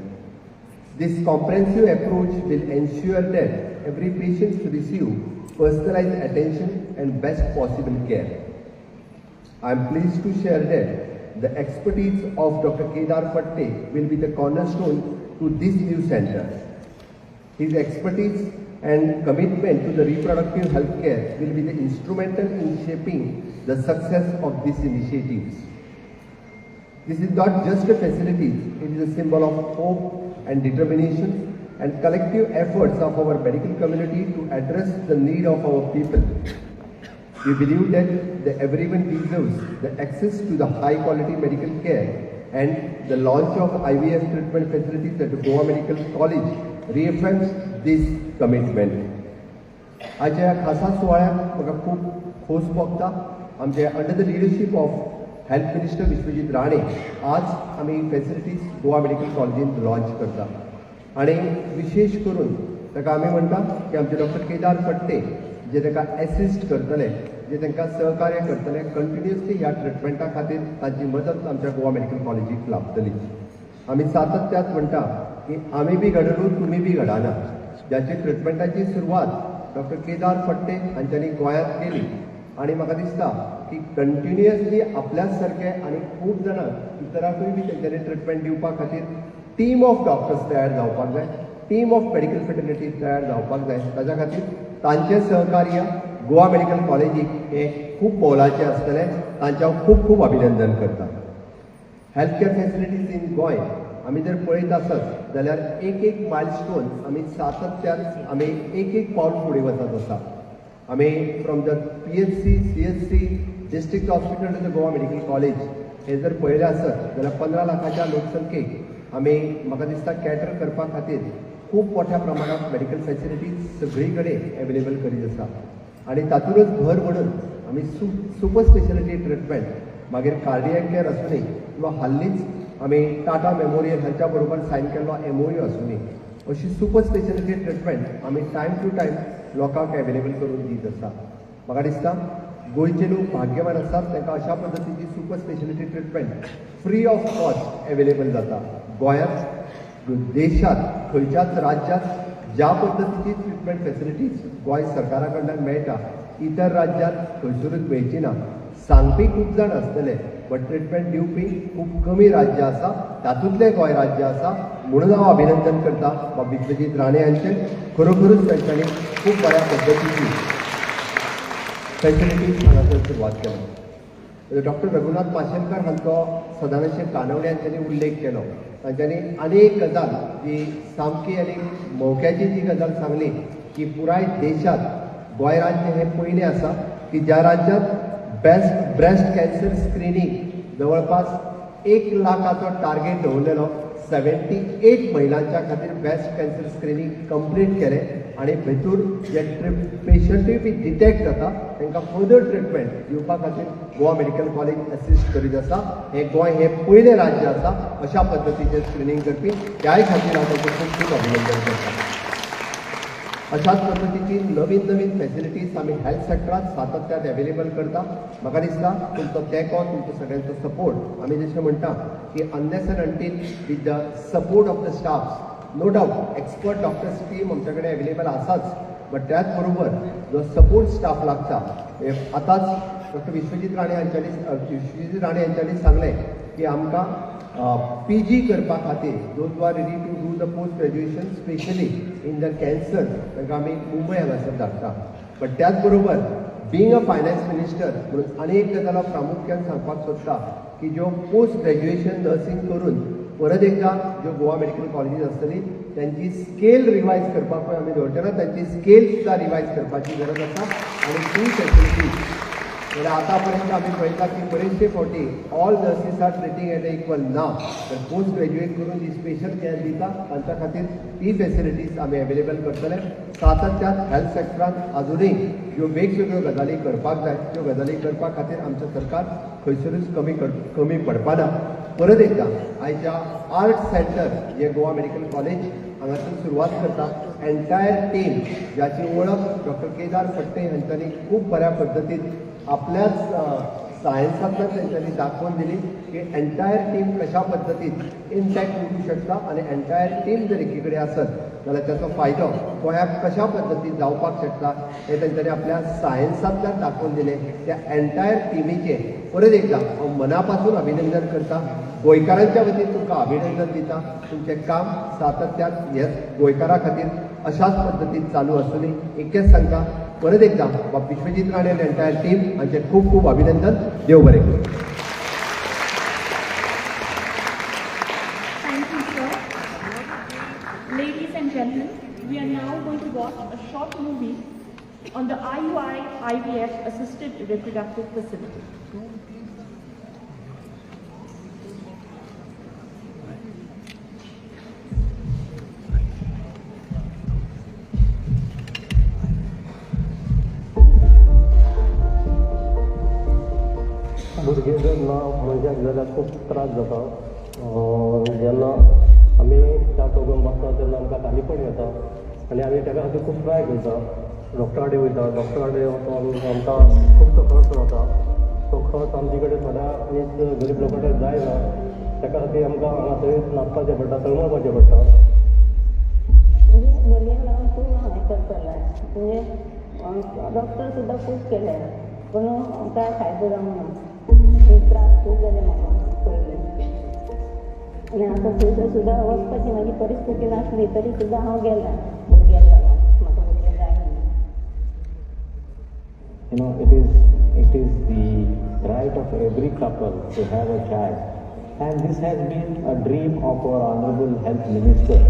This comprehensive approach will ensure that every patient receives personalized attention and best possible care. I am pleased to share that the expertise of Dr. Kedar Fatte will be the cornerstone to this new center. His expertise and commitment to the reproductive health care will be the instrumental in shaping the success of these initiatives. This is not just a facility, it is a symbol of hope and determination and collective efforts of our medical community to address the need of our people. We believe that everyone deserves the access to the high quality medical care, and the launch of IVF treatment facilities at Goa Medical College reaffirms this commitment. आज ह्या खासा सुवाळ्याक म्हाका खूब खोस भोगता. आमचे under the leadership of health minister Vishwajit Rane आज आमी फॅसिलिटीज गोवा मेडिकल कॉलेजीन लॉन्च करता आणि विशेष करून ताका आमी म्हणटा की आमचे डॉक्टर केदार फट्टे जे ताका एसिस्ट करतले, जे तांकां सहकार्य करतले, कंटिन्युअसली ह्या ट्रिटमेंटा खातीर तांची मदत आमच्या गोवा मेडिकल कॉलेजीक लाभतली. आमी सातत्यात म्हणटा की आमी बी घडलो तुमी बी घडाना. ज्याची ट्रिटमेंटाची सुरवात डॉक्टर केदार फट्टे हांच्यांनी गोंयांत केली आणि म्हाका दिसता की कंटिन्युअसली आपल्याच सारखे आनी खूब जाणांक इतरांकूय बी तेंच्यांनी ट्रिटमेंट दिवपा खातीर टीम ऑफ डॉक्टर्स तयार जावपाक जाय, टीम ऑफ मेडिकल फेटर्निटी तयार जावपाक जाय. ताच्या खातीर तांचें सहकार्य गोवा मेडिकल कॉलेजीक हे खूब मोलाचें आसतलें. तांचें हांव खूब खूब अभिनंदन करता. हेल्थ केअर फॅसिलिटीज इन गोंय आमी जर पळयत आसत जाल्यार एक मायलस्टोन आमी सातत्यान आमी एक पावल फुडें वचत आसा. आमी from the PHC, CHC, district hospital to the Goa medical college हे जर पळयलें आसत जाल्यार 15 लाखाच्या लोकसंख्येक आमी म्हाका दिसता कॅटर करपा खातीर खूब मोठ्या प्रमाणात मेडिकल फॅसिलिटीज सगळी कडेन एवेलेबल करीत आसा. आणि तातूंतच भर म्हणून आमी सुपर स्पेशलिटी ट्रिटमेंट मागीर कार्डियक केअर आसूं दी किंवा हाल्लीच आमी टाटा मेमोरियल हांच्या बरोबर सायन केल्लो MOU आसूं दी, अशी सुपर स्पेशलिटी ट्रिटमेंट आमी टायम टू टायम लोकांक एवेलेबल करून दीत आसा. म्हाका दिसता गोंयचे लोक भाग्यवान आसात, तांकां अशा पद्दतीची super speciality treatment free of cost available जाता. गोंयांत देशात खंयच्याच राज्यात ज्या पद्दतीची ट्रिटमेंट फॅसिलिटीज गोंय सरकारा कडल्यान मेळटा इतर राज्यांत खंयसरूच मेळची ना. सांगपी खूब जाण आसतले बट ट्रिटमेंट दिवपी खूब कमी राज्य आसा, तातूंतलें गोंय राज्य आसा. म्हणून हांव अभिनंदन करता बाब विश्वजीत राणे हांचें. खरोखरूच तांच्यांनी खूब बऱ्या पद्दतीची फॅसिलिटीज हांगासर सुरवात केली. डॉक्टर रघुनाथ माशेलकर हांचो सदानशे कानवड्यान तांणी उल्लेख केलो. तांच्यांनी आनीक गजाल जी सामकी आनी मोग्याची जी गजाल सांगली की पुराय देशात गोंय राज्य हे पयलें आसा की ज्या राज्यांत ब्रेस्ट कॅन्सर स्क्रीनिंग जवळपास 1 लाखाचो टार्गेट दवरलेलो 78 महिलांच्या खातीर ब्रेस्ट कॅन्सर स्क्रीनिंग कंप्लीट केलें आनी भितूर जे पेशंटूय बी डिटेक्ट जाता तांकां फर्दर ट्रिटमेंट दिवपा खातीर गोवा मेडिकल कॉलेज असिस्ट करीत आसा. गोंय हे पयलें राज्य आसा अशा पद्दतीचें स्क्रीनिंग करपी. ह्याय खातीर हांव ताचें खूब खूब अभिनंदन करता. अशाच पद्दतीची नवीन नवीन फॅसिलिटीज आमी हेल्थ सेक्टरांत सातत्यान अवेलेबल करता. म्हाका दिसता तुमचो तेंको तुमचो सगळ्यांचो सपोर्ट आमी जशें म्हणटा की unless and until with the support of the staffs no doubt expert doctors team आमचे कडेन अवेलेबल आसाच. बट त्याच बरोबर जो सपोर्ट स्टाफ लागता आतांच डॉक्टर विश्वजीत राणे यांच्यांनी सांगलें की आमकां PG करपा खातीर those are ready to do the post graduation specially in the cancer तांकां आमी मुंबय हांगासर धाडटा. बट त्याच बरोबर बीइंग अ फायनान्स मिनिस्टर म्हणून आनी एक गजाल हांव प्रामुख्यान सांगपाक सोदता की ज्यो पोस्ट ग्रॅज्युएशन नर्सींग करून परत एकदा ज्यो गोवा मेडिकल कॉलेजीस आसतली त्यांची स्केल रिवायज करपाक पळय आमी दवरतना त्यांची स्केल सुद्दां रिवायज करपाची गरज आसा. आनी ती फॅसिलिटी म्हणजे आतापर्यंत आम्ही पळयता की बरेचशे फावटी all nurses are treating at equal ना. तर पोस्ट ग्रॅज्युएट करून जी स्पेशल केअर दिता तांच्या खातीर ती फॅसिलिटीज आमी अवेलेबल करतले. सातत्यान हेल्थ सेक्टरांत अजुनूय ज्यो वेगवेगळ्यो गजाली करपाक जाय त्यो गजाली करपा खातीर आमचें सरकार खंयसरूच कमी पडपाना. परत एकदा आयच्या आर्ट सेंटर जे गोवा मेडिकल कॉलेज हांगासून सुरवात करता एंटायर टीम ज्याची वळख डॉक्टर केदार फडते हांच्यांनी खूब बऱ्या पद्दतीन आपल्याच सायन्सांतल्यान तेंच्यांनी दाखोवन दिली की एंटायर टीम कशा पद्दतीन इनटॅक्ट उरूंक शकता आनी एंटायर टीम जर एकी कडेन आसत जाल्यार त्याचो फायदो गोंयाक कशा पद्दतीन जावपाक शकता हे तेंच्यांनी आपल्या सायन्सांतल्यान दाखोवन दिले. त्या एंटायर टिमीचे परत एकदा हांव मना पासून अभिनंदन करता. गोंयकारांच्या वतीन तुमकां अभिनंदन दिता. तुमचें काम सातत्यान हे गोंयकारा खातीर अशाच पद्दतीन चालू आसुनी. इतकेंच सांगता परत एकदा विश्वजीत राणे आनी एंटायर टीम हांचे खूब खूब अभिनंदन. देव बरें करूं. Thank you, sir. Ladies and gentlemen, we are now going to watch a short movie on the IUI IVF Assisted Reproductive Facility. भुरगे जेन्ना मनशाक जाल्यार खूब त्रास जाता. जेन्ना आमी त्या प्रोग्राम बसता तेन्ना आमकां तालीपण येता आनी आमी ताका खातीर खूब ट्राय करता. डॉक्टरा कडेन वयता. डॉक्टरा कडेन वचून आमकां खूबसो खर्च जाता. तो खर्च आमचे कडेन थोड्या गरीब लोकां कडेन जायना. ताका खातीर आमकां हांगा थंय नाचपाचें पडटा, तळमळपाचें पडटा. भुरग्यांक लागून खूब हें करतलें म्हणजे डॉक्टर सुद्दां खूब केले पूण कांय फायदो जावंक ना. त्रास खूब जाले म्हाका पयलीं आनी आतां थंयसर सुद्दां वचपाची म्हाजी परिस्थिती नासली तरी सुद्दां हांव गेलां भुरग्यांक लागून. म्हाका भुरगें जाय म्हणून. You know, it is the right of every couple to have a child, and this has been a dream of our Honorable Health Minister,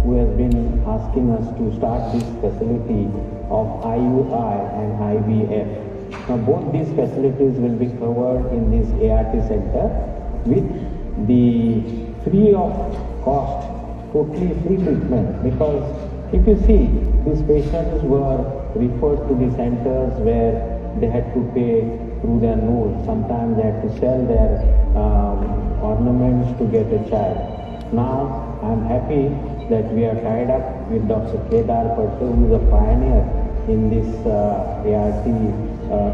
who has been asking us to start this facility of IUI and IVF. Now, both these facilities will be covered in this ART center with the free of cost, totally free treatment. Because if you see, these patients were referred to the centers where they had to pay through their nose. Sometimes they had to sell their ornaments to get a child. Now, I am happy that we are tied up with Dr. Kedar Patel, who is a pioneer in this ART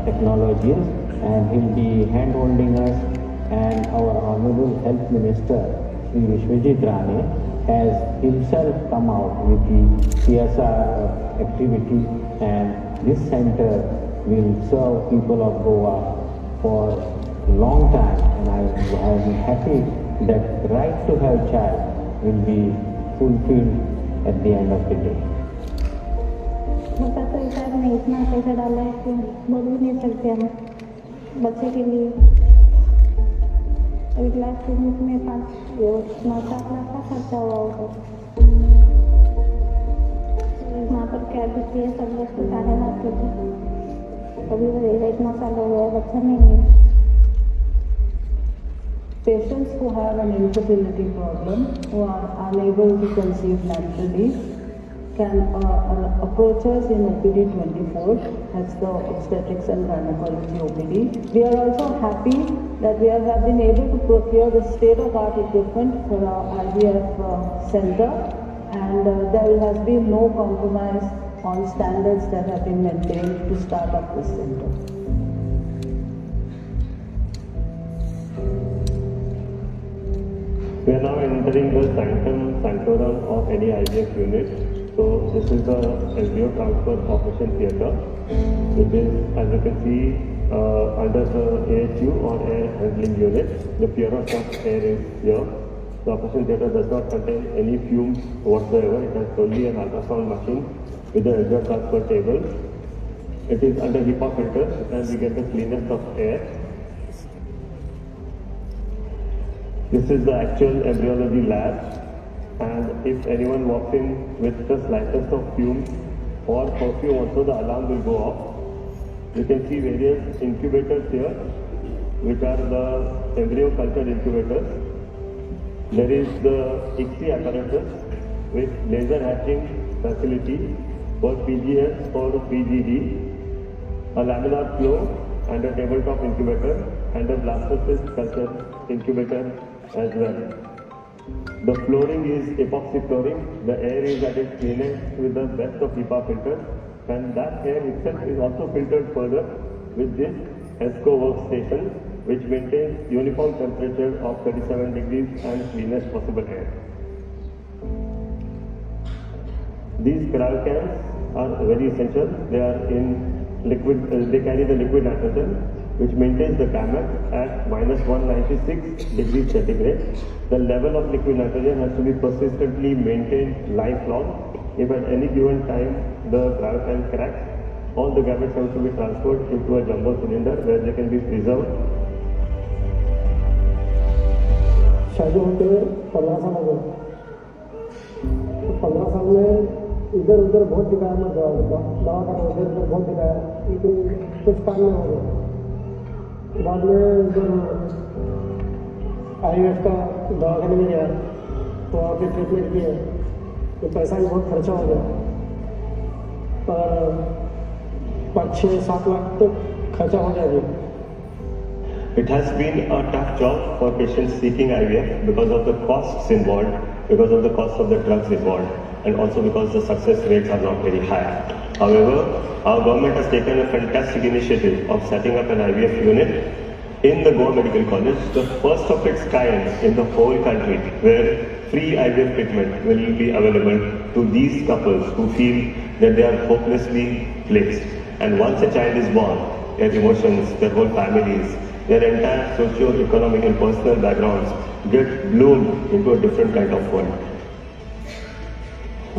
technologies, and he will be hand-holding us. And our Honorable Health Minister, Shri Vishwajit Rane, has himself come out with the CSR activity, and this center will serve people of Goa for a long time. And I am happy that the right to have child will be fulfilled at the end of the day. मग आता विचार नहीं इतना पैसा डाला है कि बोल भी नहीं सकते हम बच्चे के लिए. अभी क्लास क्लिनिक में 7 लाख का खर्चा हुआ होगा. वहाँ पर क्या भी है सब लोग तो 4.5 लाख के थे. अभी वो इतना साल हो गया बच्चा नहीं है. Patients who have an infertility problem, who are unable to conceive naturally, can approach us in OPD 24, that's the obstetrics and gynecology OPD. We are also happy that we have been able to procure the state-of-art equipment for our IVF Centre, and there has been no compromise on standards that have been maintained to start up this centre. We are now entering the sanctorum of any IVF unit. So this is the embryo transfer operation theatre. It is, as you can see, under the AHU or air handling unit. The purest of air is here. The operation theatre does not contain any fumes whatsoever. It has only an ultrasound machine with the embryo transfer table. It is under HEPA filter and we get the cleanest of air. This is the actual embryology lab, and if anyone walks in with the slightest of fumes or perfume also, the alarm will go off. You can see various incubators here, which are the embryo culture incubators. There is the ICSI apparatus with laser hatching facility for PGS or PGD, a laminar flow and a tabletop incubator, and a blastocyst culture incubator as well. The flooring is epoxy flooring. The air is at its cleanest with the best of HEPA filters, and that air itself is also filtered further with this ESCO workstation, which maintains uniform temperature of 37 degrees and cleanest possible air. These cryo cans are very essential. They are in liquid. They carry the liquid nitrogen, which maintains the gamete at -196 degrees centigrade. The level of liquid nitrogen has to be persistently maintained lifelong. If at any given time the cryocan cracks, all the gametes have to be transferred into a jumbo cylinder where they can be preserved. शादी होते 15 साल हो गए। 15 साल में इधर उधर बहुत दिखाया, मैं दवा का इधर उधर बहुत दिखाया, लेकिन कुछ काम नहीं हो गया। बाद में इधर IVF का दवाखाने में गया, तो वहाँ पे ट्रीटमेंट किया, तो पैसा भी बहुत खर्चा हो गया, पर 5-6-7 लाख तो खर्चा हो जाएगा। It has been a tough job for patients seeking IVF because of the costs involved, because of the cost of the drugs involved, and also because the success rates are not very high. However, our government has taken a fantastic initiative of setting up an IVF unit in the Goa Medical College, the first of its kind in the whole country, where free IVF treatment will be available to these couples who feel that they are hopelessly placed. And once a child is born, their emotions, their whole families, their entire socio-economic and personal backgrounds get bloomed into a different kind of world.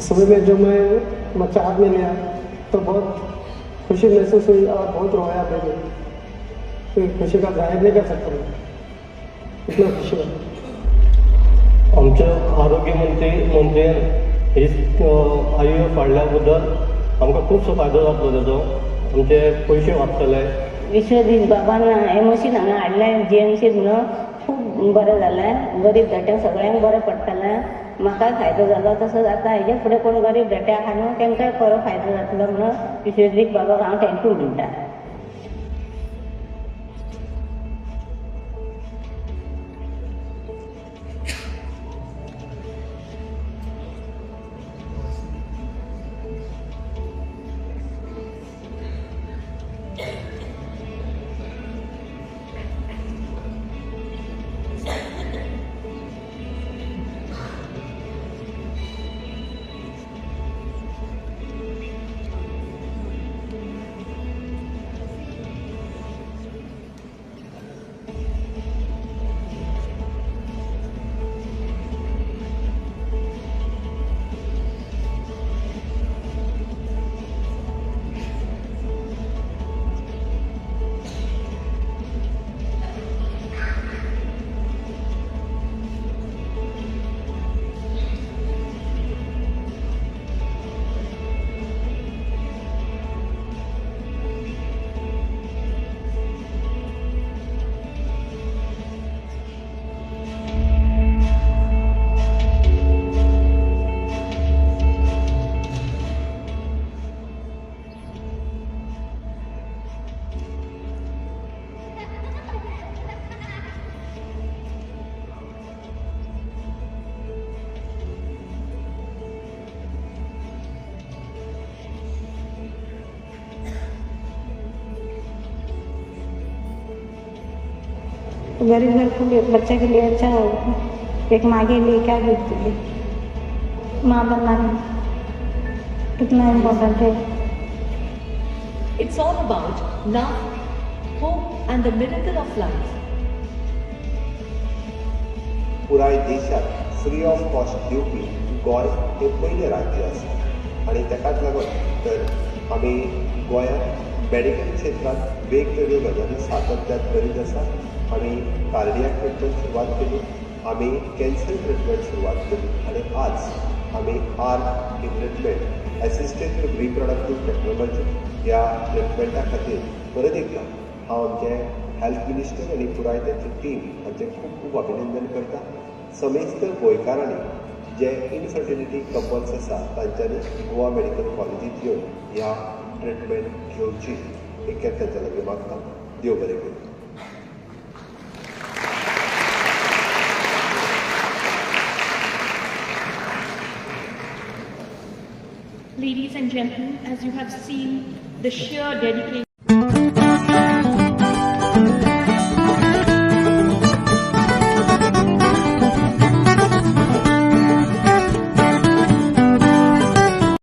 समय में जब मैं बच्चा हाथ में लिया तो बहुत खुशी महसूस हुई और बहुत रोया मैंने, तो खुशी का जाहिर नहीं कर सकता मैं, इतना खुशी है। आमच्या आरोग्य मंत्री IVF वाढल्याबद्दल आमकां खूबसो फायदो जातलो तेजो, आमचे पयशे वाचतले। विश्वजीत बाबान हें मशीन हांगा हाडलें GMC म्हणून खूब बरें जालें, गरीब भेट्यांक सगळ्यांक बरें पडटलें, म्हाकाय फायदो जालो। तसोच आतां हेजे फुडें कोण गरीब भेटे आहा न्हू तेंकाय बरो फायदो जातलो म्हणून विश्वजीत बाबाक हांव थँक्यू म्हणटा। गरीब घर के बच्चे के लिए अच्छा होगा, एक माँ के लिए क्या बीतती है, माँ बनना कितना इम्पोर्टेंट है. It's all about love, hope and the miracle of life. पुराय देशात फ्री ऑफ कॉस्ट दिवपी गोंय हे पयलें राज्य आसा आनी ताकाच लागून तर आमी गोंयांत मेडिकल क्षेत्रांत वेगवेगळ्यो गजाली सातत्यान करीत आसा. आमी कार्डियाक ट्रिटमेंट सुरवात केली, आमी कॅन्सर ट्रिटमेंट सुरवात केली आनी आज आमी आर्ट ही treatment assisted to reproductive technology ह्या ट्रिटमेंटा खातीर परत एकदा हांव आमचे हेल्थ मिनिस्टर आनी पुराय तांची टीम हांचें खूब खूब अभिनंदन करता. समेस्त गोंयकारांनी जे इनफर्टिलिटी कपल्स आसा तांच्यांनी गोवा मेडिकल कॉलेजींत येवन ह्या ट्रिटमेंट घेवची एक तांच्या लागीं मागता. देव बरें करूं. Ladies and gentlemen, as you have seen the sheer dedication